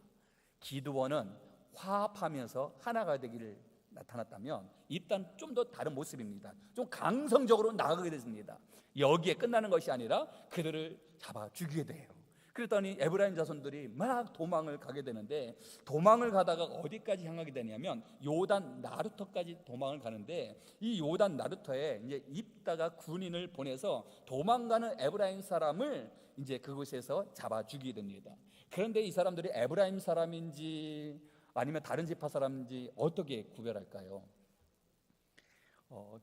기드원은 화합하면서 하나가 되기를 나타났다면 일단 좀 더 다른 모습입니다. 좀 강성적으로 나아가게 됐습니다. 여기에 끝나는 것이 아니라 그들을 잡아 죽이게 돼요. 그랬더니 에브라임 자손들이 막 도망을 가게 되는데, 도망을 가다가 어디까지 향하게 되냐면 요단 나루터까지 도망을 가는데, 이 요단 나루터에 이제 입다가 군인을 보내서 도망가는 에브라임 사람을 이제 그곳에서 잡아 죽이게 됩니다. 그런데 이 사람들이 에브라임 사람인지 아니면 다른 지파 사람인지 어떻게 구별할까요?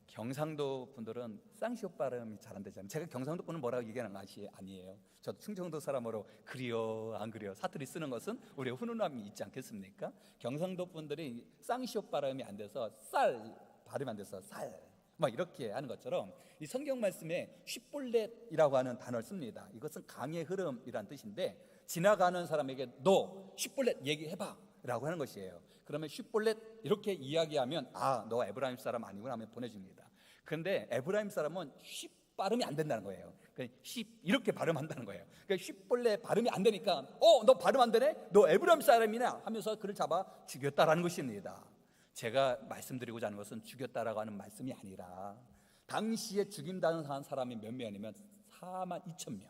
경상도 분들은 쌍시옷 발음이 잘 안 되잖아요. 제가 경상도 분은 뭐라고 얘기하는 것이 아니에요. 저도 충청도 사람으로 그리워 안 그리워 사투리 쓰는 것은 우리의 훈훈함이 있지 않겠습니까? 경상도 분들이 쌍시옷 발음이 안 돼서 쌀 발음이 안 돼서 살 막 이렇게 하는 것처럼 이 성경 말씀에 쉽볼렛이라고 하는 단어를 씁니다. 이것은 강의 흐름이란 뜻인데, 지나가는 사람에게 너 쉽볼렛 얘기해봐 라고 하는 것이에요. 그러면 쉽볼렛 이렇게 이야기하면 너 에브라임 사람 아니구나 하면 보내줍니다. 그런데 에브라임 사람은 쉽 발음이 안 된다는 거예요. 그러니까 쉽 이렇게 발음한다는 거예요. 그러니까 쉽볼렛 발음이 안 되니까 너 발음 안 되네? 너 에브라임 사람이냐? 하면서 그를 잡아 죽였다라는 것입니다. 제가 말씀드리고자 하는 것은 죽였다라고 하는 말씀이 아니라, 당시에 죽임당한 사람이 몇 명이냐면 42,000명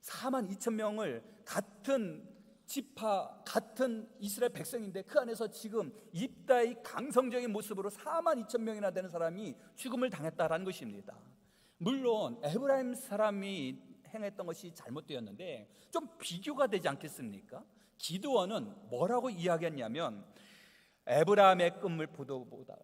42,000명을 같은 지파, 같은 이스라엘 백성인데 그 안에서 지금 입다의 강성적인 모습으로 42,000명이나 되는 사람이 죽음을 당했다라는 것입니다. 물론 에브라임 사람이 행했던 것이 잘못되었는데 좀 비교가 되지 않겠습니까? 기드원은 뭐라고 이야기했냐면, 에브라임의 끝물 포도보다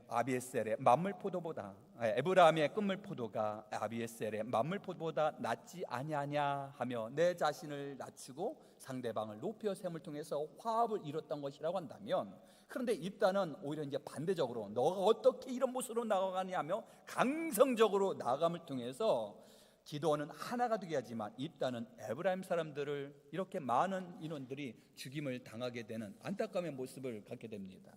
아비에셀의 만물 포도보다, 에브라임의 끝물 포도가 아비에셀의 만물 포도보다 낫지 아니하냐 하며 내 자신을 낮추고 상대방을 높여 셈을 통해서 화합을 이뤘던 것이라고 한다면, 그런데 입다는 오히려 이제 반대적으로 너가 어떻게 이런 모습으로 나아가냐며 강성적으로 나아감을 통해서 기드원은 하나가 되게 하지만 입다는 에브라임 사람들을 이렇게 많은 인원들이 죽임을 당하게 되는 안타까움의 모습을 갖게 됩니다.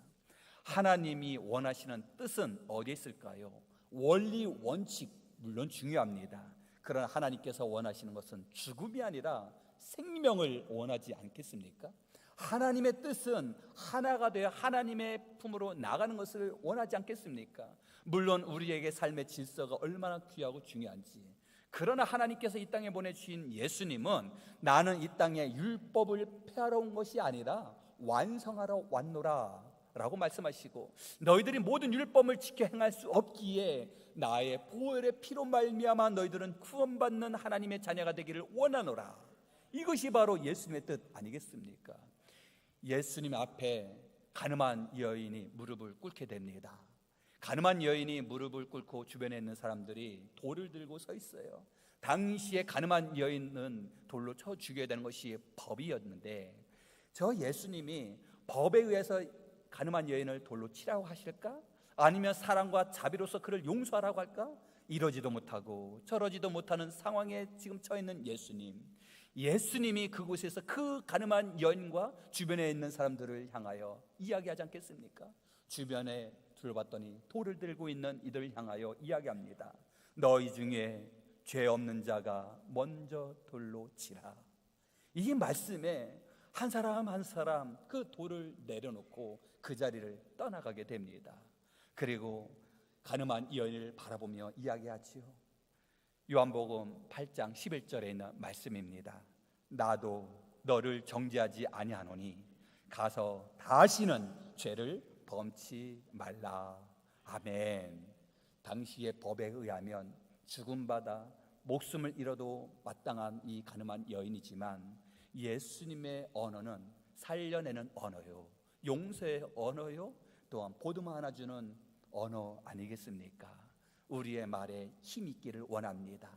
하나님이 원하시는 뜻은 어디에 있을까요? 원리, 원칙 물론 중요합니다. 그러나 하나님께서 원하시는 것은 죽음이 아니라 생명을 원하지 않겠습니까? 하나님의 뜻은 하나가 되어 하나님의 품으로 나가는 것을 원하지 않겠습니까? 물론 우리에게 삶의 질서가 얼마나 귀하고 중요한지, 그러나 하나님께서 이 땅에 보내주신 예수님은 나는 이 땅에 율법을 폐하러 온 것이 아니라 완성하러 왔노라 라고 말씀하시고, 너희들이 모든 율법을 지켜 행할 수 없기에 나의 보혈의 피로 말미암아 너희들은 구원받는 하나님의 자녀가 되기를 원하노라. 이것이 바로 예수님의 뜻 아니겠습니까? 예수님 앞에 가늠한 여인이 무릎을 꿇게 됩니다. 가늠한 여인이 무릎을 꿇고 주변에 있는 사람들이 돌을 들고 서 있어요. 당시에 가늠한 여인은 돌로 쳐 죽여야 되는 것이 법이었는데, 저 예수님이 법에 의해서 가늠한 여인을 돌로 치라고 하실까? 아니면 사랑과 자비로서 그를 용서하라고 할까? 이러지도 못하고 저러지도 못하는 상황에 지금 처해 있는 예수님이 그곳에서 그 가늠한 여인과 주변에 있는 사람들을 향하여 이야기하지 않겠습니까? 주변에 둘러봤더니 돌을 들고 있는 이들을 향하여 이야기합니다. 너희 중에 죄 없는 자가 먼저 돌로 치라. 이 말씀에 한 사람 한 사람 그 돌을 내려놓고 그 자리를 떠나가게 됩니다. 그리고 가늠한 여인을 바라보며 이야기하지요. 요한복음 8장 11절에 있는 말씀입니다. 나도 너를 정죄하지 아니하노니 가서 다시는 죄를 범치 말라. 아멘. 당시의 법에 의하면 죽음받아 목숨을 잃어도 마땅한 이 가늠한 여인이지만, 예수님의 언어는 살려내는 언어요, 용서의 언어요, 또한 보듬어 안아주는 언어 아니겠습니까? 우리의 말에 힘이 있기를 원합니다.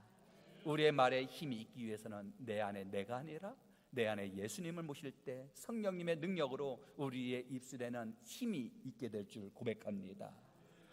우리의 말에 힘이 있기 위해서는 내 안에 내가 아니라 내 안에 예수님을 모실 때 성령님의 능력으로 우리의 입술에는 힘이 있게 될 줄 고백합니다.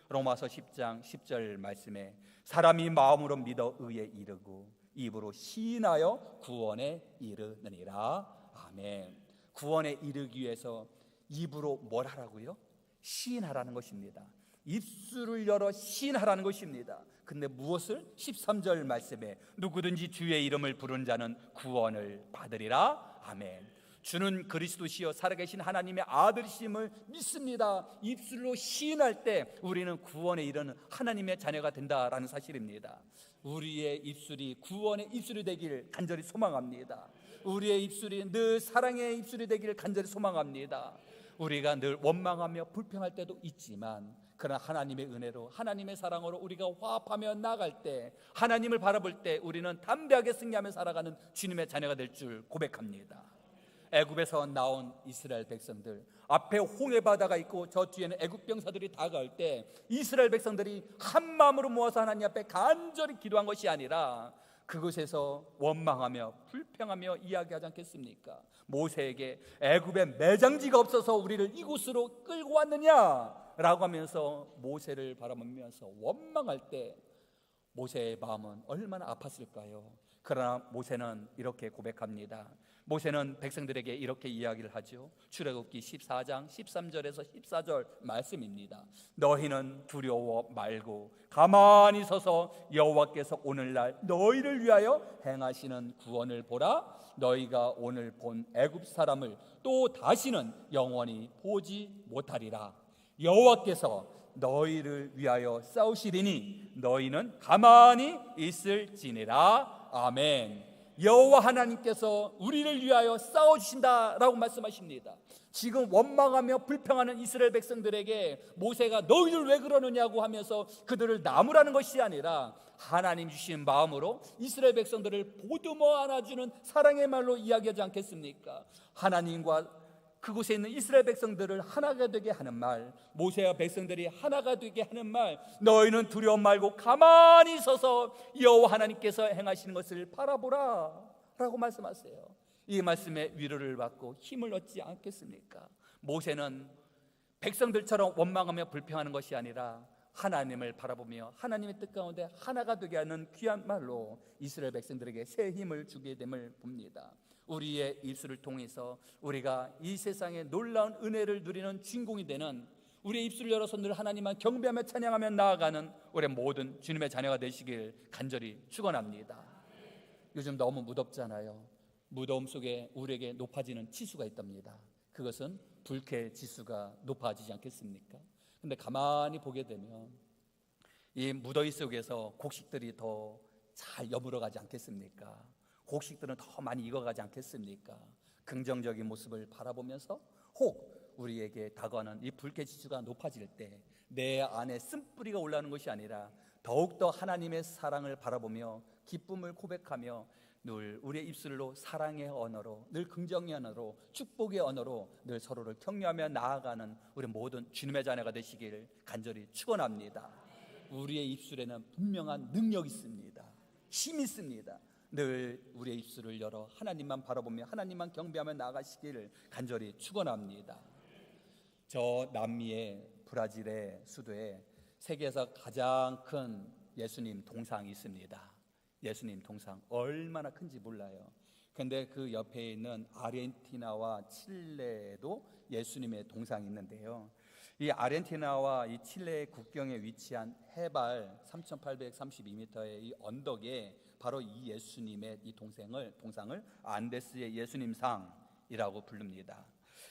로마서 10장 10절 말씀에 사람이 마음으로 믿어 의에 이르고 입으로 시인하여 구원에 이르느니라. 아멘. 구원에 이르기 위해서 입으로 뭘 하라고요? 시인하라는 것입니다. 입술을 열어 시인하라는 것입니다. 근데 무엇을? 13절 말씀에 누구든지 주의 이름을 부르는 자는 구원을 받으리라. 아멘. 주는 그리스도시여 살아계신 하나님의 아들이심을 믿습니다. 입술로 시인할 때 우리는 구원에 이르는 하나님의 자녀가 된다라는 사실입니다. 우리의 입술이 구원의 입술이 되길 간절히 소망합니다. 우리의 입술이 늘 사랑의 입술이 되길 간절히 소망합니다. 우리가 늘 원망하며 불평할 때도 있지만 그러나 하나님의 은혜로 하나님의 사랑으로 우리가 화합하며 나아갈 때, 하나님을 바라볼 때 우리는 담대하게 승리하며 살아가는 주님의 자녀가 될 줄 고백합니다. 애굽에서 나온 이스라엘 백성들, 앞에 홍해 바다가 있고 저 뒤에는 애굽 병사들이 다가올 때 이스라엘 백성들이 한 마음으로 모아서 하나님 앞에 간절히 기도한 것이 아니라 그곳에서 원망하며 불평하며 이야기하지 않겠습니까? 모세에게 애굽에 매장지가 없어서 우리를 이곳으로 끌고 왔느냐라고 하면서 모세를 바라보면서 원망할 때 모세의 마음은 얼마나 아팠을까요? 그러나 모세는 이렇게 고백합니다. 모세는 백성들에게 이렇게 이야기를 하죠. 출애굽기 14장 13절에서 14절 말씀입니다. 너희는 두려워 말고 가만히 서서 여호와께서 오늘날 너희를 위하여 행하시는 구원을 보라. 너희가 오늘 본 애굽 사람을 또 다시는 영원히 보지 못하리라. 여호와께서 너희를 위하여 싸우시리니 너희는 가만히 있을지니라. 아멘. 여호와 하나님께서 우리를 위하여 싸워주신다라고 말씀하십니다. 지금 원망하며 불평하는 이스라엘 백성들에게 모세가 너희들 왜 그러느냐고 하면서 그들을 나무라는 것이 아니라 하나님 주신 마음으로 이스라엘 백성들을 보듬어 안아주는 사랑의 말로 이야기하지 않겠습니까? 하나님과 그곳에 있는 이스라엘 백성들을 하나가 되게 하는 말, 모세와 백성들이 하나가 되게 하는 말, 너희는 두려워 말고 가만히 서서 여호와 하나님께서 행하시는 것을 바라보라 라고 말씀하세요. 이 말씀에 위로를 받고 힘을 얻지 않겠습니까? 모세는 백성들처럼 원망하며 불평하는 것이 아니라 하나님을 바라보며 하나님의 뜻 가운데 하나가 되게 하는 귀한 말로 이스라엘 백성들에게 새 힘을 주게 됨을 봅니다. 우리의 입술을 통해서 우리가 이 세상에 놀라운 은혜를 누리는 주인공이 되는, 우리의 입술을 열어서 늘 하나님만 경배하며 찬양하며 나아가는 우리 모든 주님의 자녀가 되시길 간절히 축원합니다. 요즘 너무 무덥잖아요. 무더움 속에 우리에게 높아지는 지수가 있답니다. 그것은 불쾌 지수가 높아지지 않겠습니까? 근데 가만히 보게 되면 이 무더위 속에서 곡식들이 더 잘 여물어가지 않겠습니까? 곡식들은 더 많이 익어가지 않겠습니까? 긍정적인 모습을 바라보면서 혹 우리에게 다가오는 이 불쾌 지수가 높아질 때 내 안에 쓴뿌리가 올라오는 것이 아니라 더욱더 하나님의 사랑을 바라보며 기쁨을 고백하며 늘 우리의 입술로 사랑의 언어로, 늘 긍정의 언어로, 축복의 언어로 늘 서로를 격려하며 나아가는 우리 모든 주님의 자녀가 되시기를 간절히 축원합니다. 우리의 입술에는 분명한 능력이 있습니다. 힘이 있습니다. 늘 우리의 입술을 열어 하나님만 바라보며 하나님만 경배하며 나아가시기를 간절히 축원합니다. 저 남미의 브라질의 수도에 세계에서 가장 큰 예수님 동상이 있습니다. 예수님 동상 얼마나 큰지 몰라요. 근데 그 옆에 있는 아르헨티나와 칠레에도 예수님의 동상이 있는데요. 이 아르헨티나와 이 칠레의 국경에 위치한 해발 3,832m의 이 언덕에 바로 이 예수님의 이 동상을 안데스의 예수님상이라고 부릅니다.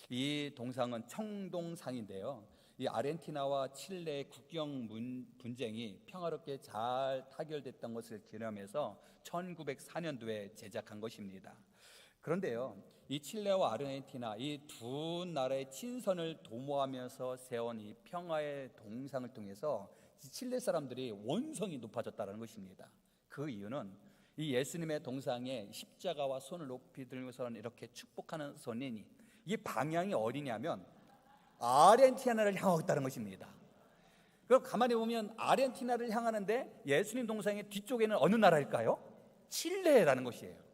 이 동상은 청동상인데요. 이 아르헨티나와 칠레의 국경 분쟁이 평화롭게 잘 타결됐던 것을 기념해서 1904년도에 제작한 것입니다. 그런데요, 이 칠레와 아르헨티나 이 두 나라의 친선을 도모하면서 세운 이 평화의 동상을 통해서 칠레 사람들이 원성이 높아졌다는 것입니다. 그 이유는 이 예수님의 동상에 십자가와 손을 높이 들고서는 이렇게 축복하는 손이 이 방향이 어디냐면 아르헨티나를 향하고 있다는 것입니다. 그럼 가만히 보면 아르헨티나를 향하는데 예수님 동상의 뒤쪽에는 어느 나라일까요? 칠레라는 것이에요.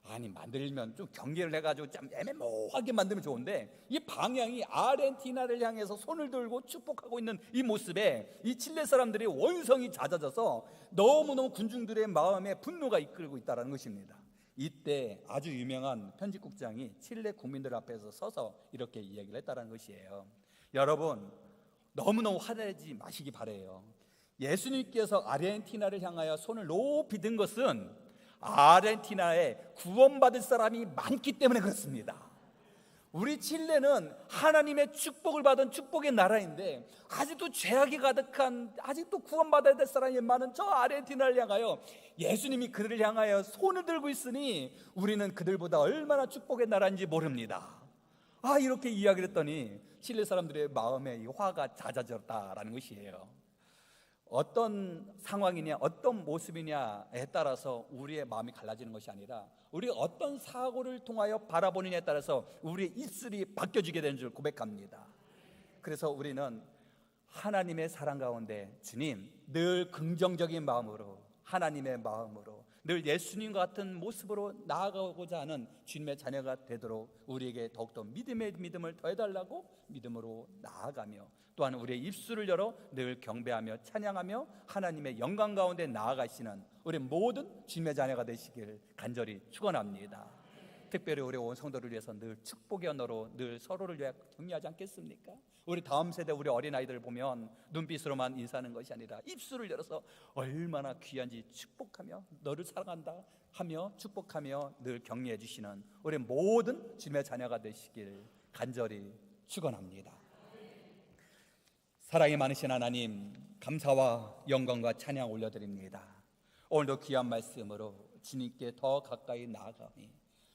아니, 만들면 좀 경계를 해가지고 좀 애매모호하게 만들면 좋은데 이 방향이 아르헨티나를 향해서 손을 들고 축복하고 있는 이 모습에 이 칠레 사람들이 원성이 잦아져서 너무너무 군중들의 마음에 분노가 이끌고 있다는 것입니다. 이때 아주 유명한 편집국장이 칠레 국민들 앞에서 서서 이렇게 이야기를 했다는 것이에요. 여러분, 너무너무 화내지 마시기 바래요. 예수님께서 아르헨티나를 향하여 손을 높이 든 것은 아르헨티나에 구원받을 사람이 많기 때문에 그렇습니다. 우리 칠레는 하나님의 축복을 받은 축복의 나라인데 아직도 죄악이 가득한, 아직도 구원받아야 될 사람이 많은 저 아르헨티나를 향하여 예수님이 그들을 향하여 손을 들고 있으니 우리는 그들보다 얼마나 축복의 나라인지 모릅니다. 이렇게 이야기를 했더니 칠레 사람들의 마음에 이 화가 잦아졌다라는 것이에요. 어떤 상황이냐, 어떤 모습이냐에 따라서 우리의 마음이 갈라지는 것이 아니라 우리가 어떤 사고를 통하여 바라보느냐에 따라서 우리의 입술이 바뀌어지게 되는 줄 고백합니다. 그래서 우리는 하나님의 사랑 가운데 주님, 늘 긍정적인 마음으로, 하나님의 마음으로, 늘 예수님 같은 모습으로 나아가고자 하는 주님의 자녀가 되도록 우리에게 더욱더 믿음을 더해달라고 믿음으로 나아가며, 또한 우리의 입술을 열어 늘 경배하며 찬양하며 하나님의 영광 가운데 나아가시는 우리 모든 주님의 자녀가 되시길 간절히 축원합니다. 특별히 우리 온 성도를 위해서 늘 축복의 언어로 늘 서로를 위해 격려하지 않겠습니까? 우리 다음 세대 우리 어린아이들 보면 눈빛으로만 인사하는 것이 아니라 입술을 열어서 얼마나 귀한지 축복하며 너를 사랑한다 하며 축복하며 늘 격려해 주시는 우리 모든 주님의 자녀가 되시길 간절히 축원합니다. 사랑이 많으신 하나님, 감사와 영광과 찬양 올려드립니다. 오늘도 귀한 말씀으로 주님께 더 가까이 나아가니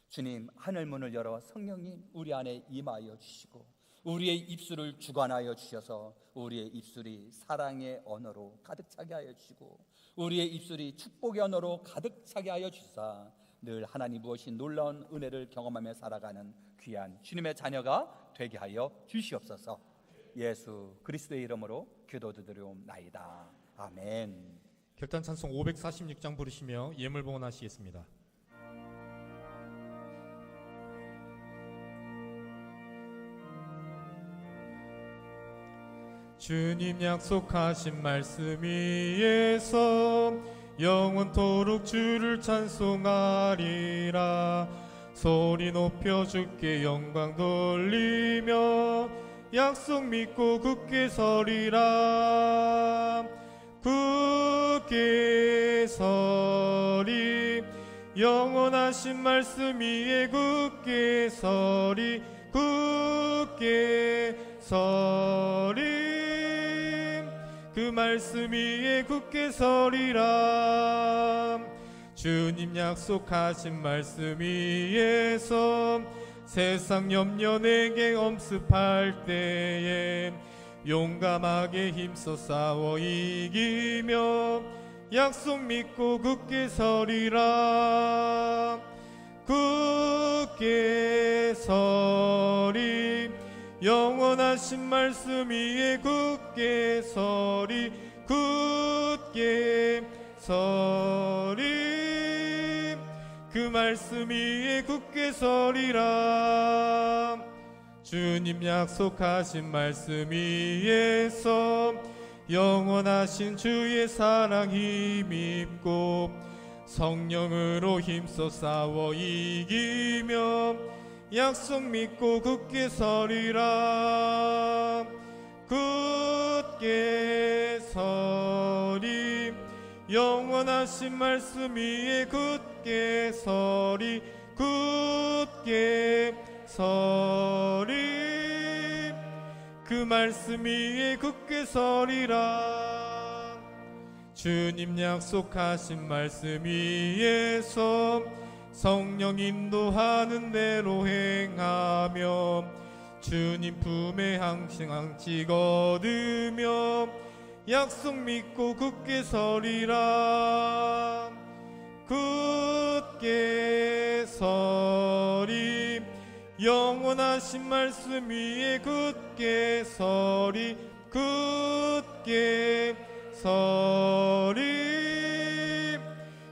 주님, 하늘문을 열어 성령님 우리 안에 임하여 주시고 우리의 입술을 주관하여 주셔서 우리의 입술이 사랑의 언어로 가득 차게 하여 주시고 우리의 입술이 축복의 언어로 가득 차게 하여 주사 늘 하나님 무엇이 놀라운 은혜를 경험하며 살아가는 귀한 주님의 자녀가 되게 하여 주시옵소서. 예수 그리스도의 이름으로 기도드리옵나이다. 아멘. 결단 찬송 546장 부르시며 예물 봉헌하시겠습니다. 주님 약속하신 말씀 위에서 영원토록 주를 찬송하리라. 소리 높여 주께 영광 돌리며 약속 믿고 굳게 서리라. 굳게 서리 영원하신 말씀 위에 굳게 서리 굳게 서리 그 말씀 위에 굳게 서리라. 주님 약속하신 말씀 위에서 세상 염려 내게 엄습할 때에 용감하게 힘써 싸워 이기며 약속 믿고 굳게 서리라. 굳게 서리 영원하신 말씀 위에 굳게 서리 굳게 서리 그 말씀 위에 굳게 서리라. 주님 약속하신 말씀 위에서 영원하신 주의 사랑 힘입고 성령으로 힘써 싸워 이기며 약속 믿고 굳게 서리라. 굳게 서리 영원하신 말씀 위에 굳게 서리 굳게 서리 그 말씀 위에 굳게 서리라. 주님 약속하신 말씀 위에서 성령 인도하는 대로 행하며 주님 품에 항상 얻으며 약속 믿고 굳게 서리라. 굳게 서리 영원하신 말씀 위에 굳게 서리 굳게 서리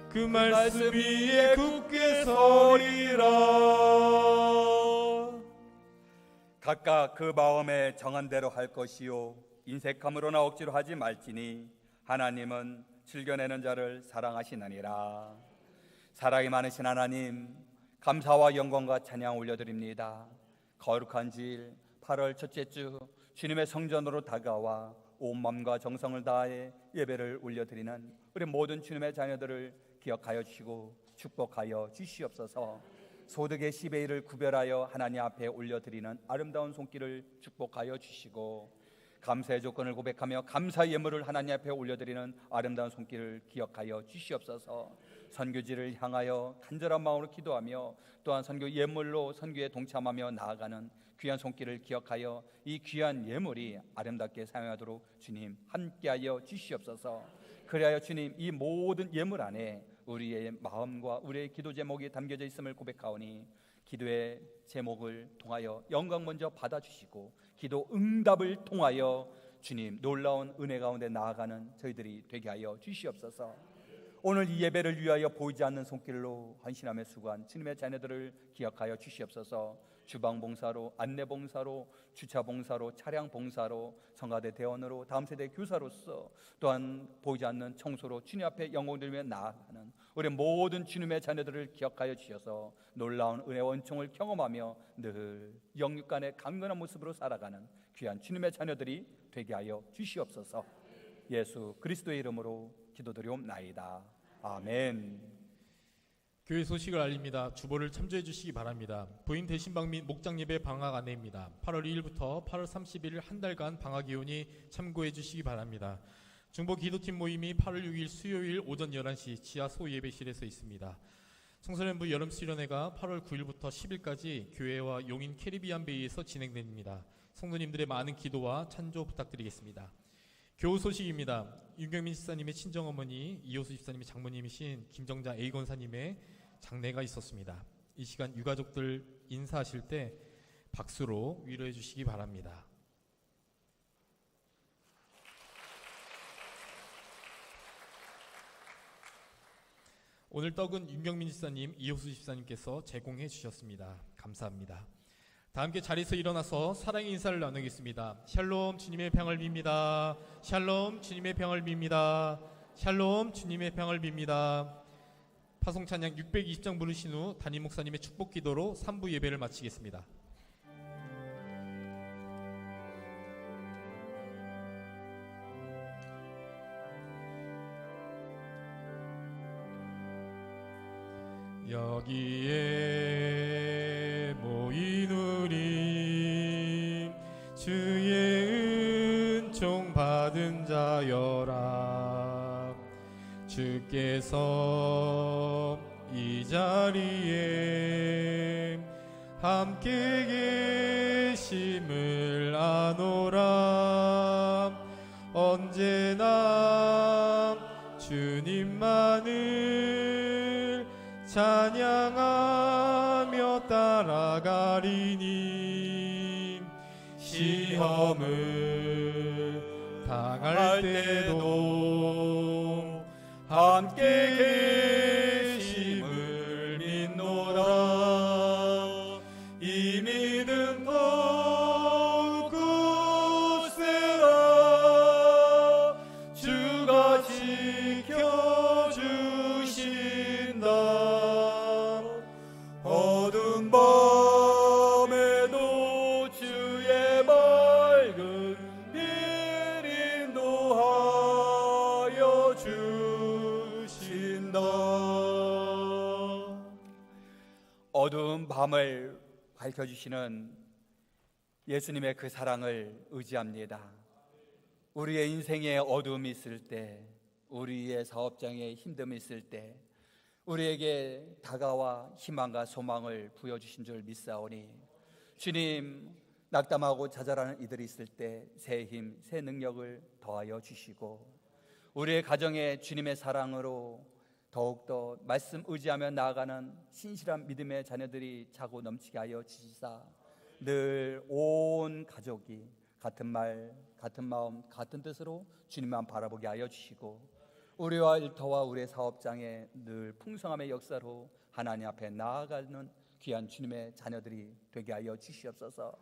그 말씀 위에 굳게 서리라. 각각 그 마음에 정한 대로 할 것이요 인색함으로나 억지로 하지 말지니 하나님은 즐겨내는 자를 사랑하시느니라. 사랑이 많으신 하나님, 감사와 영광과 찬양 올려드립니다. 거룩한 주일 8월 첫째 주 주님의 성전으로 다가와 온 마음과 정성을 다해 예배를 올려드리는 우리 모든 주님의 자녀들을 기억하여 주시고 축복하여 주시옵소서. 소득의 10의 1을 구별하여 하나님 앞에 올려드리는 아름다운 손길을 축복하여 주시고, 감사의 조건을 고백하며 감사의 예물을 하나님 앞에 올려드리는 아름다운 손길을 기억하여 주시옵소서. 선교지를 향하여 간절한 마음으로 기도하며 또한 선교 예물로 선교에 동참하며 나아가는 귀한 손길을 기억하여 이 귀한 예물이 아름답게 사용하도록 주님 함께하여 주시옵소서. 그리하여 주님, 이 모든 예물 안에 우리의 마음과 우리의 기도 제목이 담겨져 있음을 고백하오니 기도의 제목을 통하여 영광 먼저 받아주시고 기도 응답을 통하여 주님 놀라운 은혜 가운데 나아가는 저희들이 되게 하여 주시옵소서. 오늘 이 예배를 위하여 보이지 않는 손길로 헌신하며 수고한 주님의 자녀들을 기억하여 주시옵소서. 주방 봉사로, 안내 봉사로, 주차 봉사로, 차량 봉사로, 성가대 대원으로, 다음 세대 교사로서, 또한 보이지 않는 청소로 주님 앞에 영광 들며 나아가는 우리 모든 주님의 자녀들을 기억하여 주셔서 놀라운 은혜와 은총을 경험하며 늘 영육간의 강건한 모습으로 살아가는 귀한 주님의 자녀들이 되게 하여 주시옵소서. 예수 그리스도의 이름으로 기도드리옵나이다. 아멘. 교회 소식을 알립니다. 주보를 참조해 주시기 바랍니다. 부인 대신방 및 목장 예배 방학 안내입니다. 8월 2일부터 8월 30일 한 달간 방학 이오니 참고해 주시기 바랍니다. 중보 기도팀 모임이 8월 6일 수요일 오전 11시 지하 소예배실에서 있습니다. 청소년부 여름 수련회가 8월 9일부터 10일까지 교회와 용인 캐리비안 베이에서 진행됩니다. 성도님들의 많은 기도와 찬조 부탁드리겠습니다. 교우 소식입니다. 윤경민 집사님의 친정어머니, 이호수 집사님의 장모님이신 김정자 A 권사님의 장례가 있었습니다. 이 시간 유가족들 인사하실 때 박수로 위로해 주시기 바랍니다. 오늘 떡은 윤경민 집사님, 이호수 집사님께서 제공해 주셨습니다. 감사합니다. 다 함께 자리에서 일어나서 사랑의 인사를 나누겠습니다. 샬롬, 주님의 평을 빕니다. 샬롬, 주님의 평을 빕니다. 샬롬, 주님의 평을 빕니다. 파송 찬양 620장 부르신 후 담임 목사님의 축복 기도로 3부 예배를 마치겠습니다. 여기에 모인 우리 주의 은총 받은 자여라. 주께서 이 자리에 함께 계심을 아노라. 언제나 주님만을 찬양하며 따라가리니 시험을 당할 때도 함께 계심을 믿노라. 이 믿음 더욱 굳세라. 주가 지켜주신다. 어두운 밤에도 주의 밝은 빛 인도하여 주신다. 어두운 밤을 밝혀주시는 예수님의 그 사랑을 의지합니다. 우리의 인생에 어두움이 있을 때, 우리의 사업장에 힘듦이 있을 때 우리에게 다가와 희망과 소망을 부여주신 줄 믿사오니 주님, 낙담하고 좌절하는 이들이 있을 때 새 힘, 새 능력을 더하여 주시고 우리의 가정에 주님의 사랑으로 더욱더 말씀 의지하며 나아가는 신실한 믿음의 자녀들이 차고 넘치게 하여 주시사 늘 온 가족이 같은 말, 같은 마음, 같은 뜻으로 주님만 바라보게 하여 주시고 우리와 일터와 우리의 사업장에 늘 풍성함의 역사로 하나님 앞에 나아가는 귀한 주님의 자녀들이 되게 하여 주시옵소서.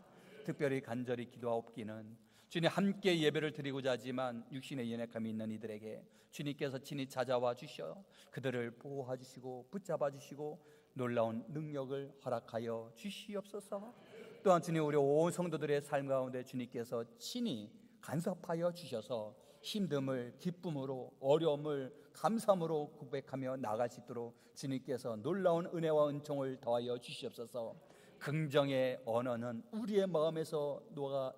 특별히 간절히 기도하옵기는 주님 함께 예배를 드리고자 하지만 육신의 연약함이 있는 이들에게 주님께서 친히 찾아와 주셔 그들을 보호해 주시고 붙잡아 주시고 놀라운 능력을 허락하여 주시옵소서. 또한 주님 우리 온 성도들의 삶 가운데 주님께서 친히 간섭하여 주셔서 힘듦을 기쁨으로 어려움을 감사함으로 고백하며 나갈 수 있도록 주님께서 놀라운 은혜와 은총을 더하여 주시옵소서. 긍정의 언어는 우리의 마음에서 녹아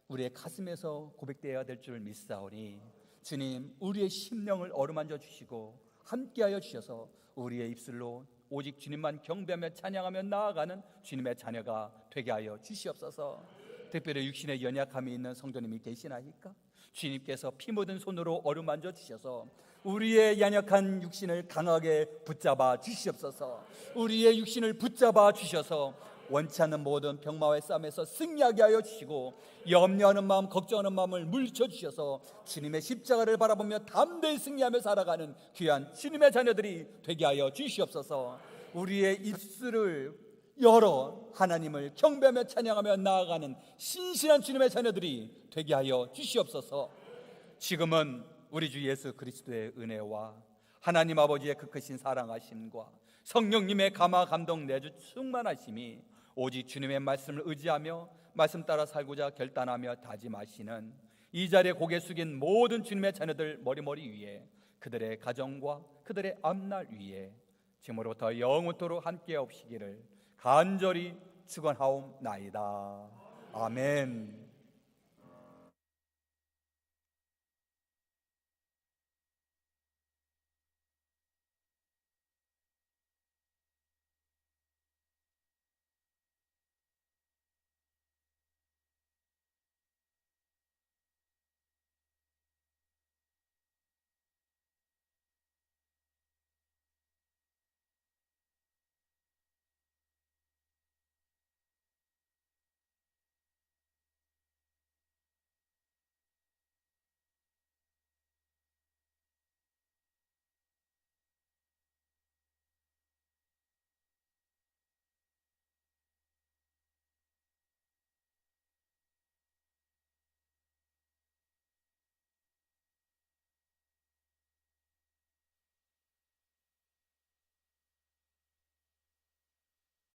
우리의 가슴에서 고백되어야 될 줄 믿사오니 주님 우리의 심령을 어루만져 주시고 함께하여 주셔서 우리의 입술로 오직 주님만 경배하며 찬양하며 나아가는 주님의 자녀가 되게 하여 주시옵소서. 특별히 육신의 연약함이 있는 성도님이 계시나이까? 주님께서 피 묻은 손으로 어루만져 주셔서 우리의 연약한 육신을 강하게 붙잡아 주시옵소서. 우리의 육신을 붙잡아 주셔서 원치 않는 모든 병마와의 싸움에서 승리하게 하여 주시고 염려하는 마음, 걱정하는 마음을 물리쳐 주셔서 주님의 십자가를 바라보며 담대히 승리하며 살아가는 귀한 주님의 자녀들이 되게 하여 주시옵소서. 우리의 입술을 열어 하나님을 경배하며 찬양하며 나아가는 신실한 주님의 자녀들이 되게 하여 주시옵소서. 지금은 우리 주 예수 그리스도의 은혜와 하나님 아버지의 그 크신 사랑하심과 성령님의 감화 감동 내주 충만하심이 오직 주님의 말씀을 의지하며 말씀 따라 살고자 결단하며 다짐하시는 이 자리에 고개 숙인 모든 주님의 자녀들 머리머리 위에 그들의 가정과 그들의 앞날 위에 지금으로부터 영원토록 함께 없시기를 간절히 축원하옵나이다. 아멘.